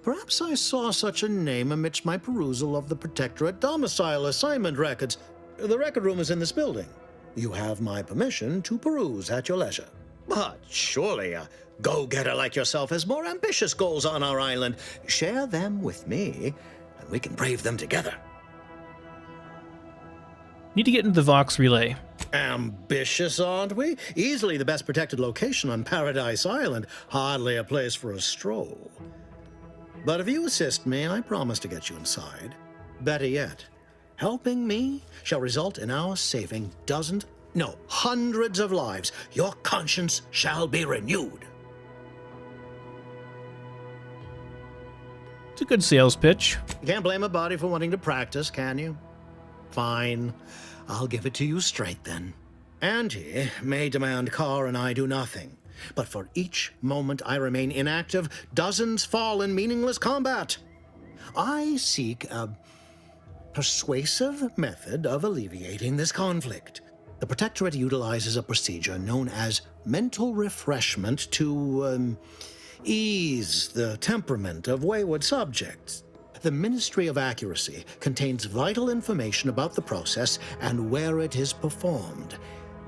Perhaps I saw such a name amidst my perusal of the Protectorate domicile assignment records. The record room is in this building. You have my permission to peruse at your leisure. But surely a go-getter like yourself has more ambitious goals on our island. Share them with me, and we can brave them together. Need to get into the Vox relay. Ambitious, aren't we? Easily the best protected location on Paradise Island. Hardly a place for a stroll. But if you assist me, I promise to get you inside. Better yet, helping me shall result in our saving hundreds of lives. Your conscience shall be renewed. It's a good sales pitch. You can't blame a body for wanting to practice, can you? Fine. I'll give it to you straight then. Auntie may demand Carr and I do nothing, but for each moment I remain inactive, dozens fall in meaningless combat. I seek a persuasive method of alleviating this conflict. The Protectorate utilizes a procedure known as mental refreshment to ease the temperament of wayward subjects. The Ministry of Accuracy contains vital information about the process and where it is performed.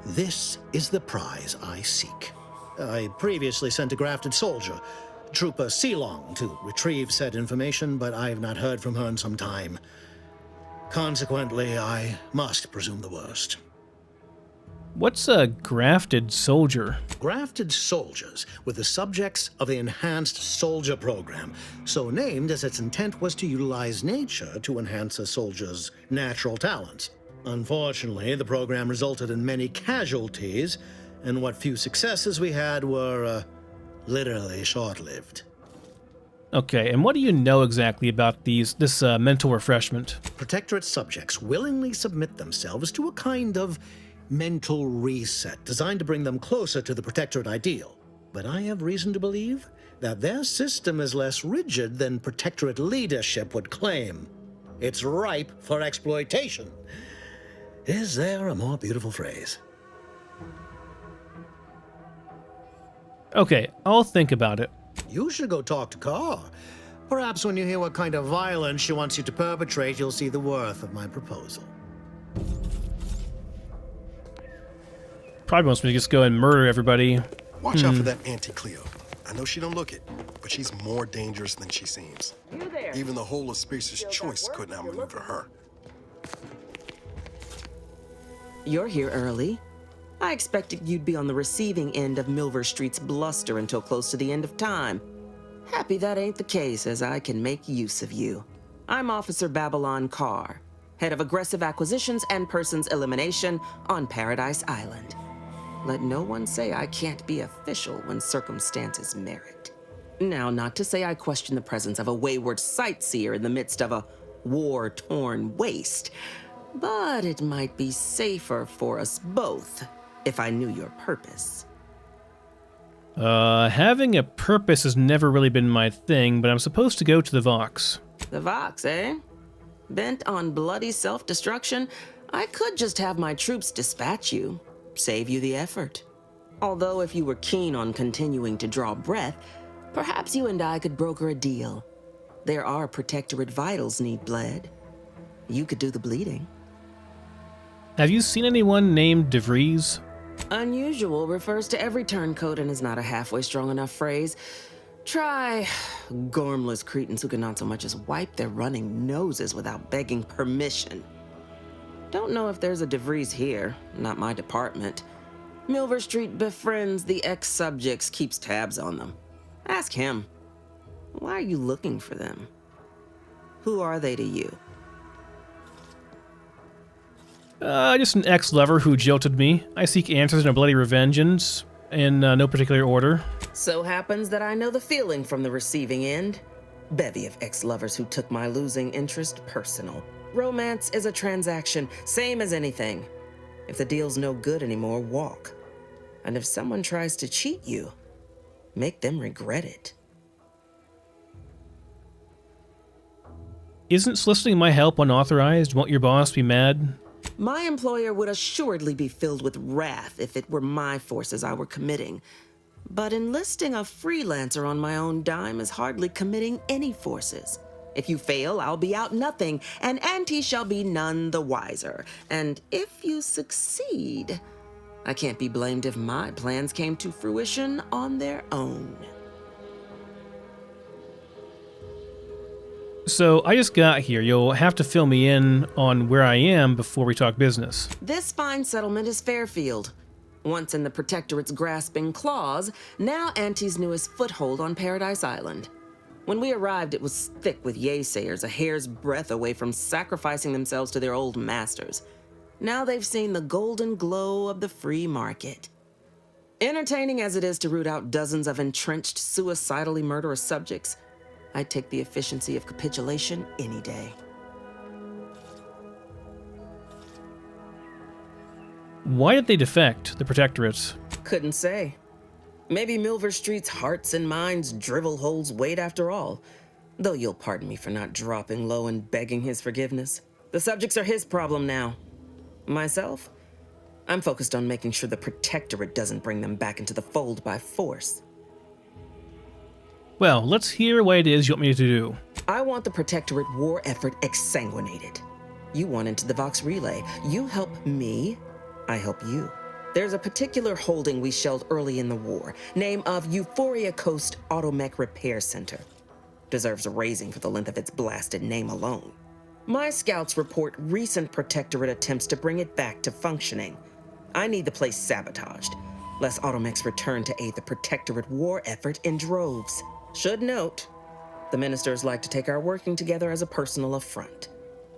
This is the prize I seek. I previously sent a grafted soldier, Trooper Sealong, to retrieve said information, but I have not heard from her in some time. Consequently, I must presume the worst. What's a grafted soldier? Grafted soldiers were the subjects of the Enhanced Soldier Program, so named as its intent was to utilize nature to enhance a soldier's natural talents. Unfortunately, the program resulted in many casualties, and what few successes we had were literally short-lived. Okay, and what do you know exactly about this mental refreshment? Protectorate subjects willingly submit themselves to a kind of mental reset designed to bring them closer to the Protectorate ideal. But I have reason to believe that their system is less rigid than Protectorate leadership would claim. It's ripe for exploitation. Is there a more beautiful phrase? Okay, I'll think about it. You should go talk to Carr. Perhaps when you hear what kind of violence she wants you to perpetrate, you'll see the worth of my proposal. Probably wants me to just go and murder everybody. Watch out for that Auntie Cleo. I know she don't look it, but she's more dangerous than she seems. Even the whole of Spacer's Choice couldn't outmaneuver her. You're here early. I expected you'd be on the receiving end of Milver Street's bluster until close to the end of time. Happy that ain't the case, as I can make use of you. I'm Officer Babylon Carr, head of aggressive acquisitions and persons elimination on Paradise Island. Let no one say I can't be official when circumstances merit. Now, not to say I question the presence of a wayward sightseer in the midst of a war-torn waste, but it might be safer for us both if I knew your purpose. Having a purpose has never really been my thing, but I'm supposed to go to the Vox. The Vox, eh? Bent on bloody self-destruction, I could just have my troops dispatch you, save you the effort. Although if you were keen on continuing to draw breath, perhaps you and I could broker a deal. There are Protectorate vitals need bled. You could do the bleeding. Have you seen anyone named DeVries? Unusual refers to every turncoat and is not a halfway strong enough phrase. Try gormless cretins who can not so much as wipe their running noses without begging permission. Don't know if there's a DeVries here, not my department. Milver Street befriends the ex-subjects, keeps tabs on them. Ask him. Why are you looking for them? Who are they to you? Just an ex-lover who jilted me. I seek answers and a bloody revengeance, in no particular order. So happens that I know the feeling from the receiving end. Bevy of ex-lovers who took my losing interest personal. Romance is a transaction, same as anything. If the deal's no good anymore, walk. And if someone tries to cheat you, make them regret it. Isn't soliciting my help unauthorized? Won't your boss be mad? My employer would assuredly be filled with wrath if it were my forces I were committing. But enlisting a freelancer on my own dime is hardly committing any forces. If you fail, I'll be out nothing, and Auntie shall be none the wiser. And if you succeed, I can't be blamed if my plans came to fruition on their own. So I just got here. You'll have to fill me in on where I am before we talk business. This fine settlement is Fairfield. Once in the Protectorate's grasping claws, now Auntie's newest foothold on Paradise Island. When we arrived, it was thick with yaysayers, a hair's breadth away from sacrificing themselves to their old masters. Now they've seen the golden glow of the free market. Entertaining as it is to root out dozens of entrenched, suicidally murderous subjects, I'd take the efficiency of capitulation any day. Why did they defect, the Protectorate? Couldn't say. Maybe Milver Street's hearts and minds drivel holes wait after all. Though you'll pardon me for not dropping low and begging his forgiveness. The subjects are his problem now. Myself? I'm focused on making sure the Protectorate doesn't bring them back into the fold by force. Well, let's hear what it is you want me to do. I want the Protectorate war effort exsanguinated. You want into the Vox Relay. You help me, I help you. There's a particular holding we shelled early in the war. Name of Euphoria Coast Automech Repair Center. Deserves a raising for the length of its blasted name alone. My scouts report recent Protectorate attempts to bring it back to functioning. I need the place sabotaged, lest automechs return to aid the Protectorate war effort in droves. Should note, the ministers like to take our working together as a personal affront.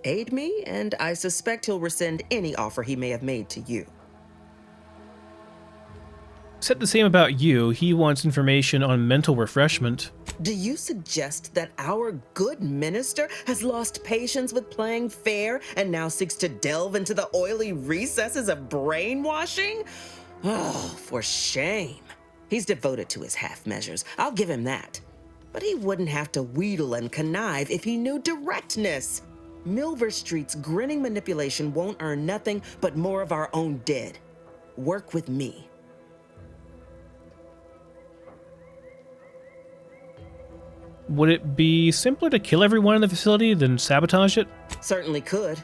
Aid me, and I suspect he'll rescind any offer he may have made to you. Said the same about you. He wants information on mental refreshment. Do you suggest that our good minister has lost patience with playing fair and now seeks to delve into the oily recesses of brainwashing? Oh, for shame. He's devoted to his half measures. I'll give him that. But he wouldn't have to wheedle and connive if he knew directness. Milver Street's grinning manipulation won't earn nothing but more of our own dead. Work with me. Would it be simpler to kill everyone in the facility than sabotage it? Certainly could.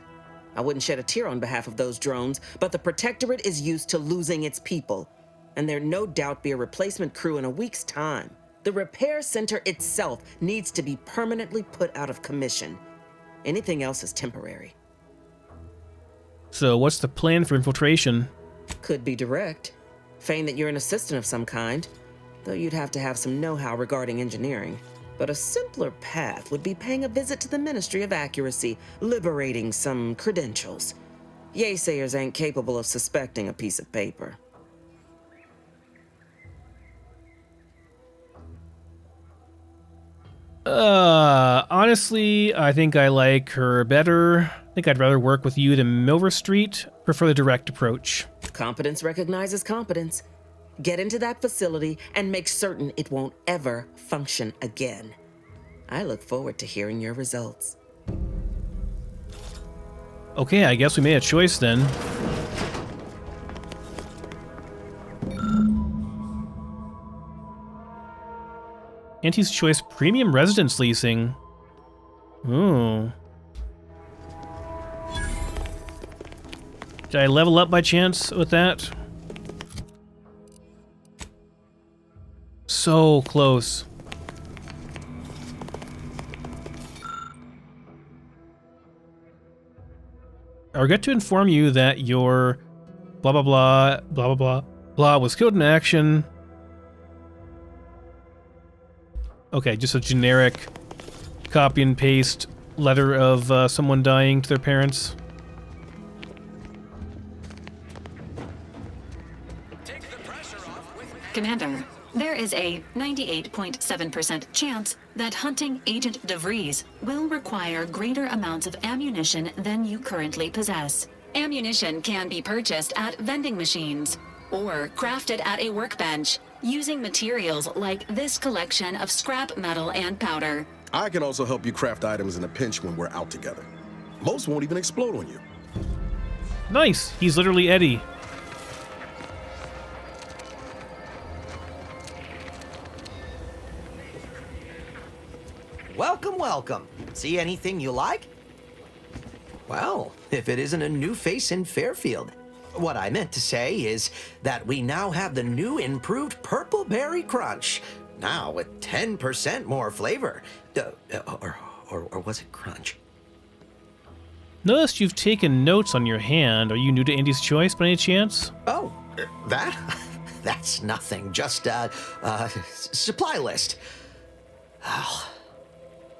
I wouldn't shed a tear on behalf of those drones, but the Protectorate is used to losing its people, and there'd no doubt be a replacement crew in a week's time. The repair center itself needs to be permanently put out of commission. Anything else is temporary. So what's the plan for infiltration? Could be direct. Feign that you're an assistant of some kind, though you'd have to have some know-how regarding engineering. But a simpler path would be paying a visit to the Ministry of Accuracy, liberating some credentials. Yaysayers ain't capable of suspecting a piece of paper. Honestly, I think I like her better. I think I'd rather work with you than Milver Street. Prefer the direct approach. Competence recognizes competence. Get into that facility and make certain it won't ever function again. I look forward to hearing your results. Okay, I guess we made a choice then. Auntie's Choice Premium Residence Leasing. Ooh. Did I level up by chance with that? So close. I regret to inform you that your blah blah blah blah blah blah blah was killed in action. Okay, just a generic copy and paste letter of someone dying to their parents. Commander, there is a 98.7% chance that hunting Agent DeVries will require greater amounts of ammunition than you currently possess. Ammunition can be purchased at vending machines or crafted at a workbench using materials like this collection of scrap metal and powder. I can also help you craft items in a pinch when we're out together. Most won't even explode on you. Nice! He's literally Eddie. Welcome, welcome. See anything you like? Well, if it isn't a new face in Fairfield. What I meant to say is that we now have the new improved Purple Berry Crunch. Now with 10% more flavor. Or was it crunch? Noticed you've taken notes on your hand. Are you new to Auntie's Choice by any chance? Oh, that? That's nothing. Just a supply list. Oh,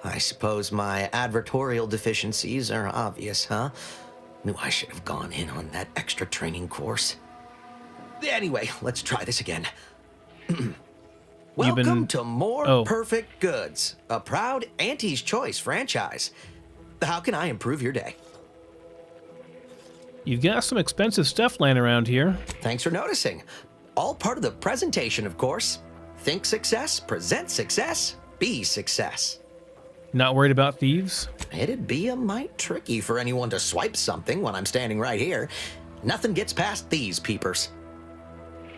I suppose my advertorial deficiencies are obvious, huh? Knew I should have gone in on that extra training course. Anyway, let's try this again. Welcome to More Perfect Goods, a proud Auntie's Choice franchise. How can I improve your day? You've got some expensive stuff laying around here. Thanks for noticing. All part of the presentation, of course. Think success, present success, be success. Not worried about thieves? It'd be a mite tricky for anyone to swipe something when I'm standing right here. Nothing gets past these peepers.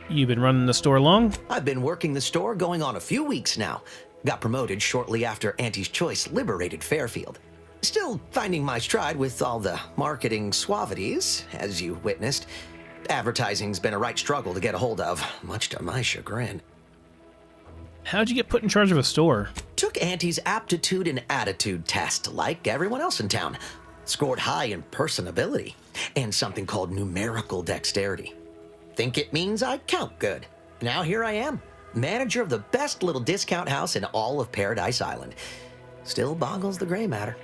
You've been running the store long? I've been working the store going on a few weeks now. Got promoted shortly after Auntie's Choice liberated Fairfield. Still finding my stride with all the marketing suavities, as you witnessed. Advertising's been a right struggle to get a hold of, much to my chagrin. How'd you get put in charge of a store? Took Auntie's aptitude and attitude test, like everyone else in town. Scored high in personability, and something called numerical dexterity. Think it means I count good. Now here I am, manager of the best little discount house in all of Paradise Island. Still boggles the gray matter.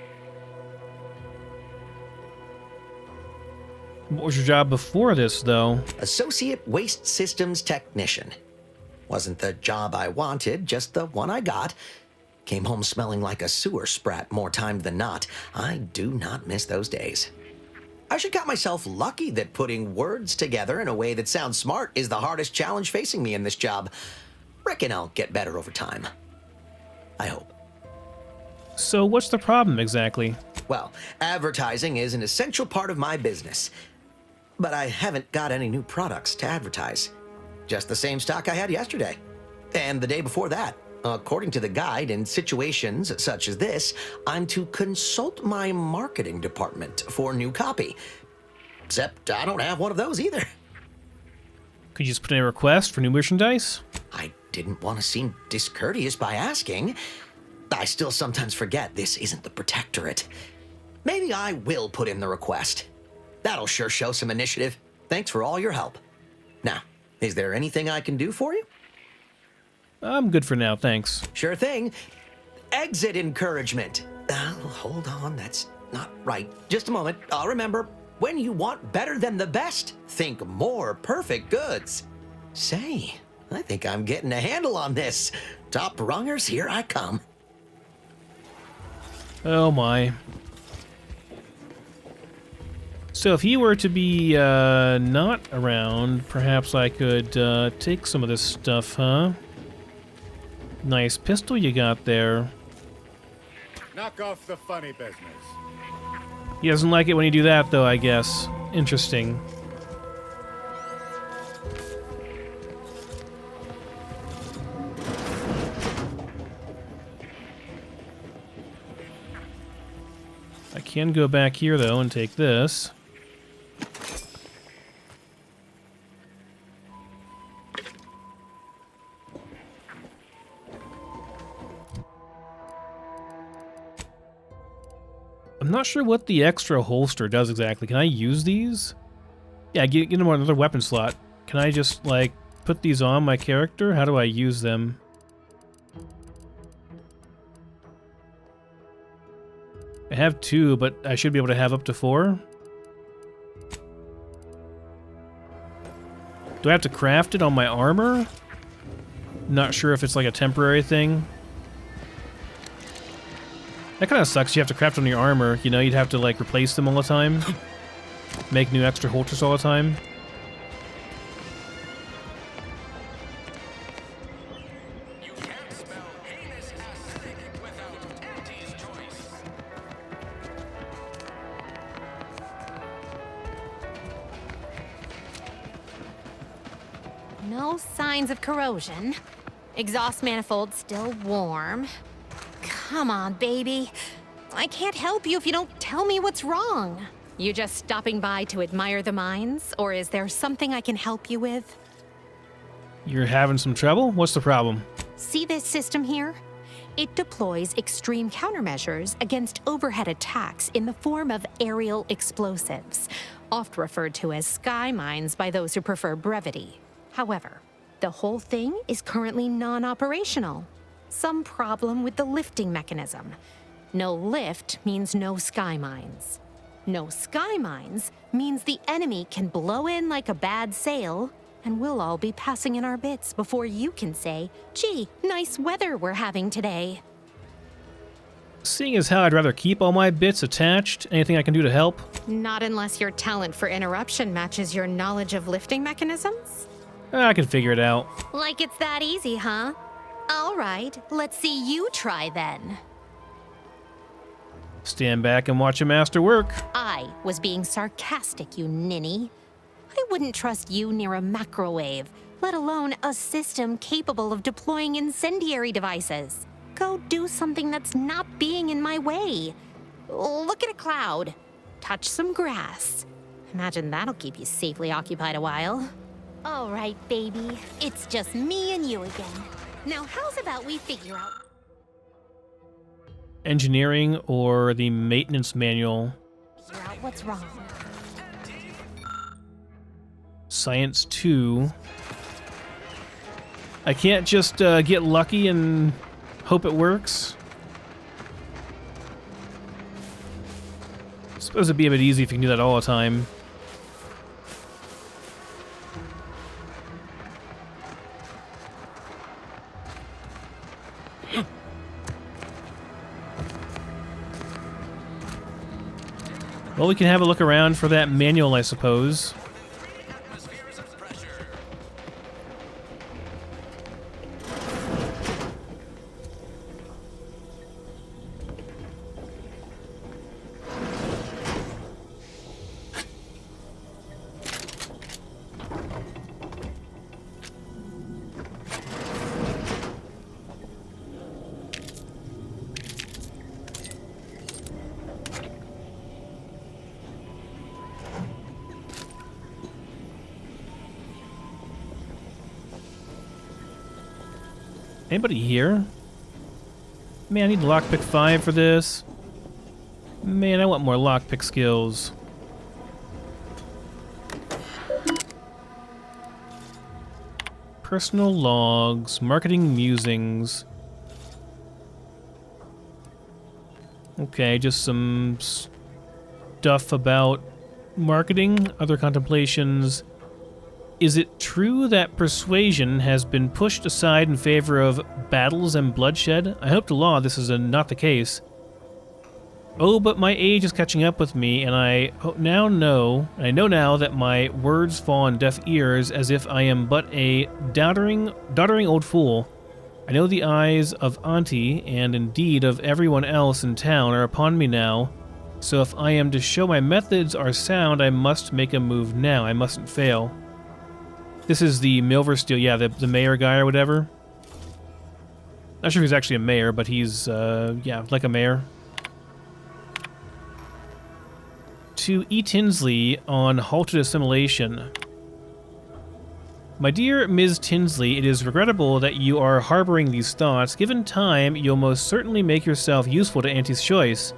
What was your job before this, though? Associate Waste Systems Technician. Wasn't the job I wanted, just the one I got. Came home smelling like a sewer sprat more times than not. I do not miss those days. I should count myself lucky that putting words together in a way that sounds smart is the hardest challenge facing me in this job. Reckon I'll get better over time. I hope. So what's the problem exactly? Well, advertising is an essential part of my business. But I haven't got any new products to advertise. Just the same stock I had yesterday. And the day before that. According to the guide, in situations such as this, I'm to consult my marketing department for new copy. Except I don't have one of those either. Could you just put in a request for new merchandise? I didn't want to seem discourteous by asking. I still sometimes forget this isn't the Protectorate. Maybe I will put in the request. That'll sure show some initiative. Thanks for all your help. Now, is there anything I can do for you? I'm good for now, thanks. Sure thing. Exit encouragement. Hold on, that's not right. Just a moment. I'll remember. When you want better than the best, think more perfect goods. Say, I think I'm getting a handle on this. Top rungers, here I come. Oh my. So if he were to be not around, perhaps I could take some of this stuff, huh? Nice pistol you got there. Knock off the funny business. He doesn't like it when you do that, though, I guess. Interesting. I can go back here, though, and take this. I'm not sure what the extra holster does exactly. Can I use these? Yeah, get them on another weapon slot. Can I just, like, put these on my character? How do I use them? I have 2, but I should be able to have up to 4. Do I have to craft it on my armor? Not sure if it's like a temporary thing. That kind of sucks. You have to craft on your armor. You know, you'd have to like replace them all the time. Make new extra holsters all the time. No signs of corrosion. Exhaust manifold still warm. Come on, baby. I can't help you if you don't tell me what's wrong. You just stopping by to admire the mines, or is there something I can help you with? You're having some trouble? What's the problem? See this system here? It deploys extreme countermeasures against overhead attacks in the form of aerial explosives, oft referred to as sky mines by those who prefer brevity. However, the whole thing is currently non-operational. Some problem with the lifting mechanism. No lift means no sky mines. No sky mines means the enemy can blow in like a bad sail and we'll all be passing in our bits before you can say, "Gee, nice weather we're having today." Seeing as how I'd rather keep all my bits attached, anything I can do to help? Not unless your talent for interruption matches your knowledge of lifting mechanisms? I can figure it out. Like it's that easy, huh? All right, let's see you try then. Stand back and watch a master work. I was being sarcastic, you ninny. I wouldn't trust you near a microwave, let alone a system capable of deploying incendiary devices. Go do something that's not being in my way. Look at a cloud. Touch some grass. Imagine that'll keep you safely occupied a while. All right, baby. It's just me and you again. Now, how's about we figure out... Engineering or the maintenance manual? Figure out what's wrong. Science 2. I can't just get lucky and hope it works. I suppose it'd be a bit easy if you can do that all the time. Well, we can have a look around for that manual, I suppose. Anybody here? Man, I need lockpick 5 for this. Man, I want more lockpick skills. Personal logs, marketing musings. Okay, just some stuff about marketing, other contemplations. Is it true that persuasion has been pushed aside in favor of battles and bloodshed? I hope to law this is not the case. Oh, but my age is catching up with me, and I know now that my words fall on deaf ears as if I am but a doddering old fool. I know the eyes of Auntie, and indeed of everyone else in town, are upon me now, so if I am to show my methods are sound, I must make a move now. I mustn't fail. This is the Milversteel, yeah, the mayor guy or whatever. Not sure if he's actually a mayor, but he's, yeah, like a mayor. To E. Tinsley on halted assimilation. My dear Ms. Tinsley, it is regrettable that you are harboring these thoughts. Given time, you'll most certainly make yourself useful to Auntie's choice.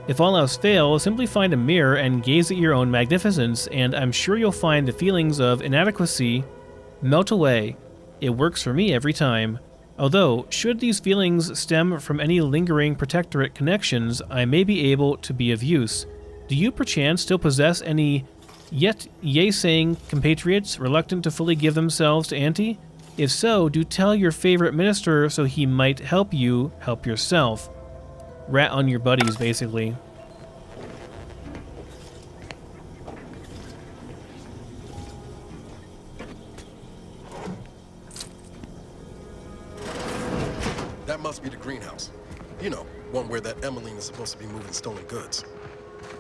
If all else fails, simply find a mirror and gaze at your own magnificence, and I'm sure you'll find the feelings of inadequacy melt away. It works for me every time. Although, should these feelings stem from any lingering Protectorate connections, I may be able to be of use. Do you perchance still possess any yet yea-saying compatriots reluctant to fully give themselves to Auntie? If so, do tell your favorite minister so he might help you help yourself. Rat on your buddies, basically. That must be the greenhouse. You know, one where that Emmeline is supposed to be moving stolen goods.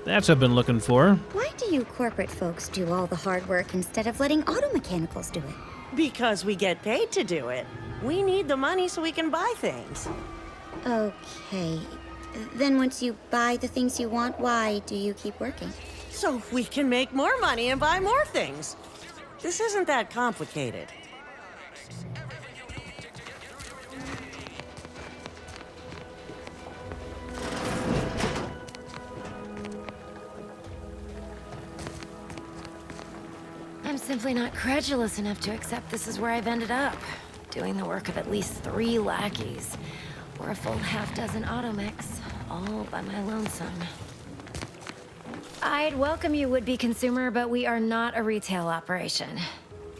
That's what I've been looking for. Why do you corporate folks do all the hard work instead of letting auto mechanicals do it? Because we get paid to do it. We need the money so we can buy things. Okay. Then once you buy the things you want, why do you keep working? So we can make more money and buy more things. This isn't that complicated. I'm simply not credulous enough to accept this is where I've ended up. Doing the work of at least 3 lackeys. Or a full half-dozen automechs, all by my lonesome. I'd welcome you, would-be consumer, but we are not a retail operation.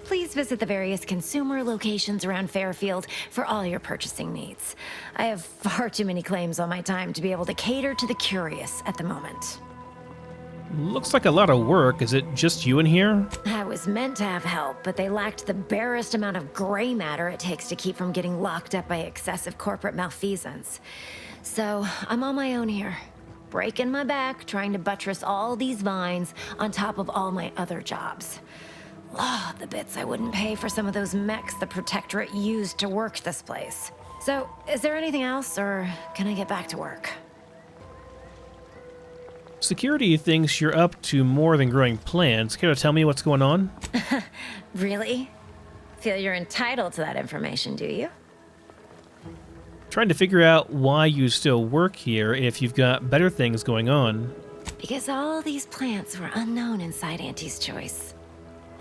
please visit the various consumer locations around Fairfield for all your purchasing needs. I have far too many claims on my time to be able to cater to the curious at the moment. Looks like a lot of work. Is it just you in here? I was meant to have help, but they lacked the barest amount of gray matter it takes to keep from getting locked up by excessive corporate malfeasance. So I'm on my own here, breaking my back, trying to buttress all these vines on top of all my other jobs. Oh, the bits I wouldn't pay for some of those mechs the Protectorate used to work this place. So, is there anything else, or can I get back to work? Security thinks you're up to more than growing plants. Care to tell me what's going on? Really? Feel you're entitled to that information, do you? Trying to figure out why you still work here if you've got better things going on. Because all these plants were unknown inside Auntie's Choice.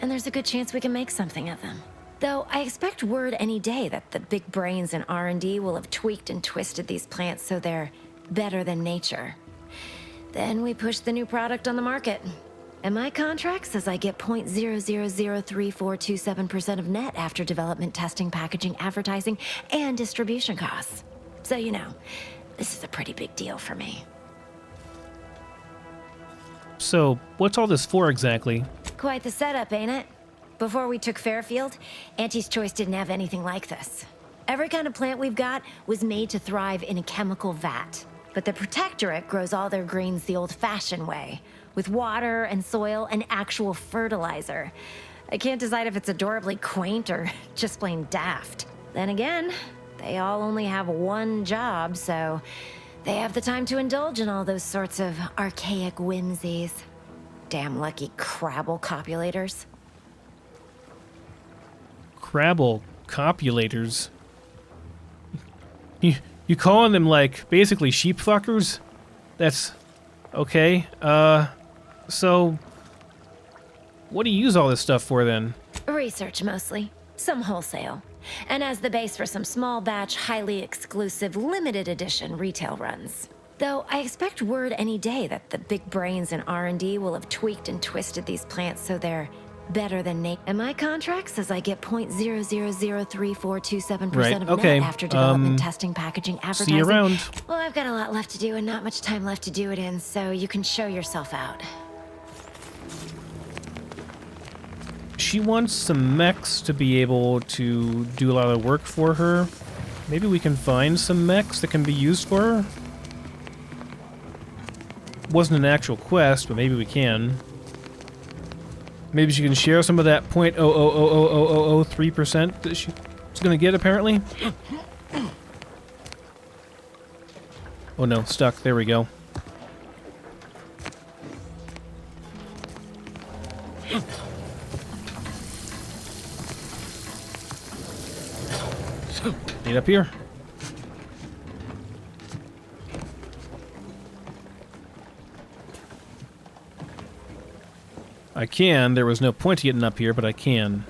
And there's a good chance we can make something of them. Though I expect word any day that the big brains in R&D will have tweaked and twisted these plants so they're better than nature. Then we push the new product on the market. And my contract says I get 0.003427% of net after development, testing, packaging, advertising, and distribution costs. So you know, this is a pretty big deal for me. So, what's all this for exactly? Quite the setup, ain't it? Before we took Fairfield, Auntie's Choice didn't have anything like this. Every kind of plant we've got was made to thrive in a chemical vat. But the Protectorate grows all their greens the old-fashioned way, with water and soil and actual fertilizer. I can't decide if it's adorably quaint or just plain daft. Then again, they all only have one job, so they have the time to indulge in all those sorts of archaic whimsies. Damn lucky Crabble copulators. Crabble copulators? You calling them, like, basically sheep fuckers? That's... okay. So... what do you use all this stuff for, then? Research, mostly. Some wholesale. And as the base for some small batch, highly exclusive, limited edition retail runs. Though I expect word any day that the big brains in R&D will have tweaked and twisted these plants so they're better than nature. And my contract says I get 0.003427% of net after development, testing, packaging, advertising. See you around. Well, I've got a lot left to do and not much time left to do it in, so you can show yourself out. She wants some mechs to be able to do a lot of work for her. Maybe we can find some mechs that can be used for her? Wasn't an actual quest, but maybe we can. Maybe she can share some of that 0.0000003% that she's gonna get, apparently. Oh no, stuck. There we go. Need up here. I can. There was no point to getting up here, but I can.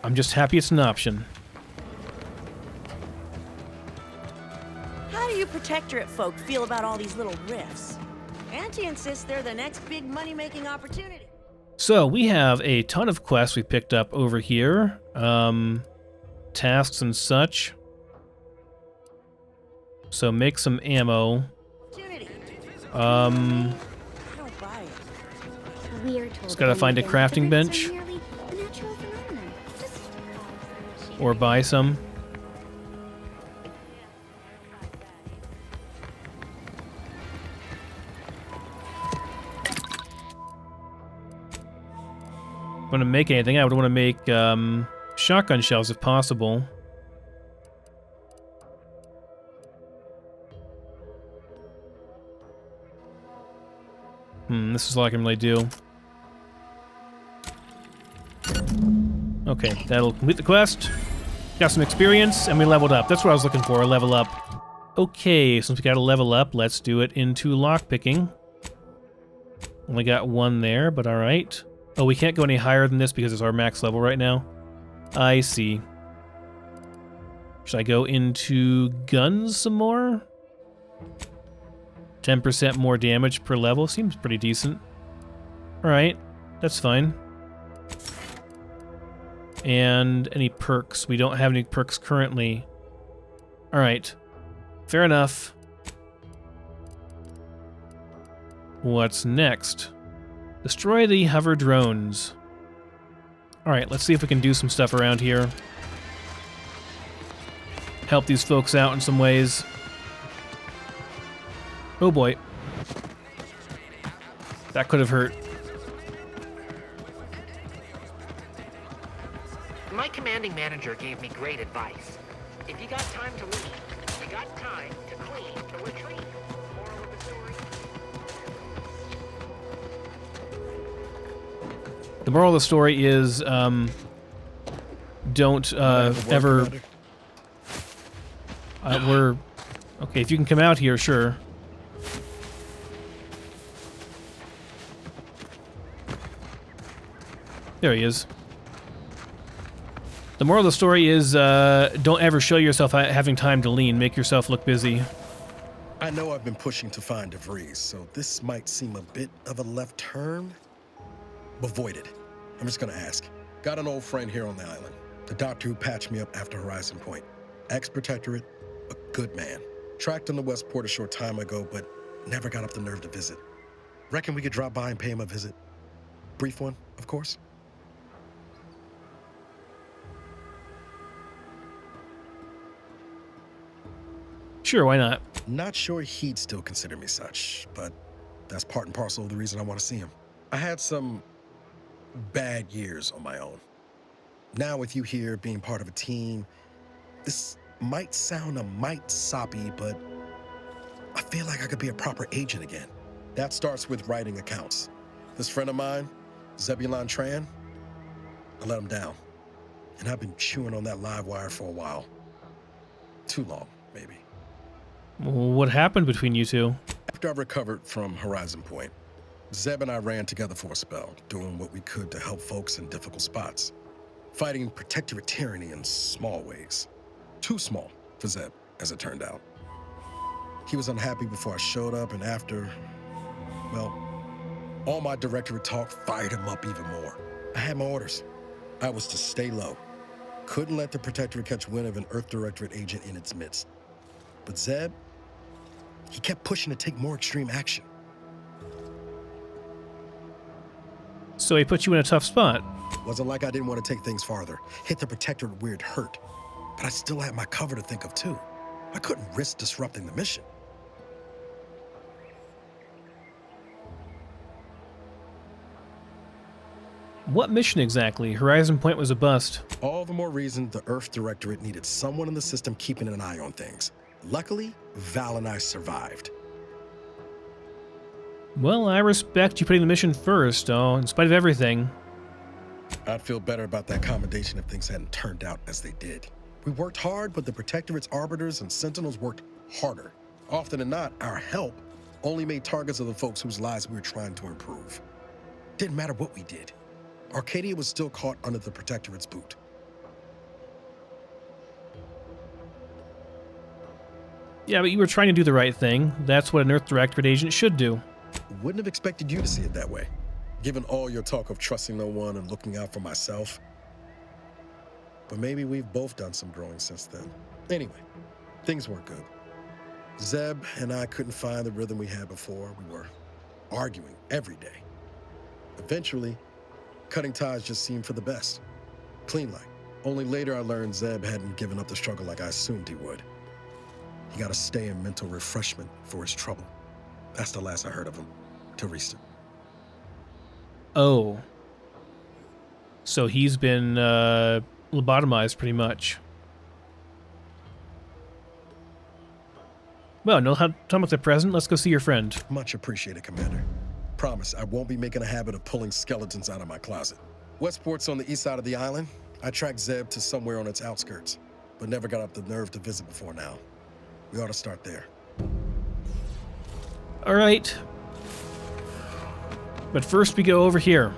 I'm just happy it's an option. How do you Protectorate folk feel about all these little rifts? Auntie insists they're the next big money-making opportunity. So, we have a ton of quests we picked up over here. Tasks and such. So, make some ammo. Just gotta find a crafting bench. Or buy some. Want to make anything? I would want to make shotgun shells if possible. This is all I can really do. Okay, that'll complete the quest. Got some experience, and we leveled up. That's what I was looking for, a level up. Okay, since we got a level up, let's do it into lockpicking. Only got one there, but alright. Oh, we can't go any higher than this because it's our max level right now. I see. Should I go into guns some more? 10% more damage per level. Seems pretty decent. Alright, that's fine. And any perks. We don't have any perks currently. Alright. Fair enough. What's next? Destroy the hover drones. Alright, let's see if we can do some stuff around here. Help these folks out in some ways. Oh boy. That could have hurt. My commanding manager gave me great advice. If you got time to leave, you got time to clean the retreat. Moral of the story? The moral of the story is, don't ever. We're okay. If you can come out here, sure. There he is. The moral of the story is, don't ever show yourself having time to lean. Make yourself look busy. I know I've been pushing to find DeVries, so this might seem a bit of a left turn. But void it. I'm just gonna ask. Got an old friend here on the island. The doctor who patched me up after Horizon Point. Ex-Protectorate, a good man. Tracked in the Westport a short time ago, but never got up the nerve to visit. Reckon we could drop by and pay him a visit? Brief one, of course. Sure, why not? Not sure he'd still consider me such, but that's part and parcel of the reason I want to see him. I had some bad years on my own. Now with you here being part of a team, this might sound a mite soppy, but I feel like I could be a proper agent again. That starts with writing accounts. This friend of mine, Zebulon Tran, I let him down. And I've been chewing on that live wire for a while. Too long, maybe. What happened between you two? After I recovered from Horizon Point, Zeb and I ran together for a spell, doing what we could to help folks in difficult spots. Fighting Protectorate tyranny in small ways. Too small for Zeb, as it turned out. He was unhappy before I showed up, and after, well, all my Directorate talk fired him up even more. I had my orders. I was to stay low. Couldn't let the Protectorate catch wind of an Earth Directorate agent in its midst. But Zeb, he kept pushing to take more extreme action. So he put you in a tough spot. Wasn't like I didn't want to take things farther. Hit the Protectorate weird hurt. But I still had my cover to think of too. I couldn't risk disrupting the mission. What mission exactly? Horizon Point was a bust. All the more reason the Earth Directorate needed someone in the system keeping an eye on things. Luckily, Val and I survived. Well, I respect you putting the mission first, in spite of everything. I'd feel better about that commendation if things hadn't turned out as they did. We worked hard, but the Protectorate's arbiters and sentinels worked harder. Often than not, our help only made targets of the folks whose lives we were trying to improve. Didn't matter what we did. Arcadia was still caught under the Protectorate's boot. Yeah, but you were trying to do the right thing. That's what an Earth Directorate agent should do. Wouldn't have expected you to see it that way, given all your talk of trusting no one and looking out for myself. But maybe we've both done some growing since then. Anyway, things weren't good. Zeb and I couldn't find the rhythm we had before. We were arguing every day. Eventually, cutting ties just seemed for the best. Clean like. Only later I learned Zeb hadn't given up the struggle like I assumed he would. He got to stay in mental refreshment for his trouble. That's the last I heard of him, till recent. Oh. So he's been lobotomized pretty much. Well, no time with the present. Let's go see your friend. Much appreciated, Commander. Promise, I won't be making a habit of pulling skeletons out of my closet. Westport's on the east side of the island. I tracked Zeb to somewhere on its outskirts, but never got up the nerve to visit before now. We ought to start there. All right. But first we go over here.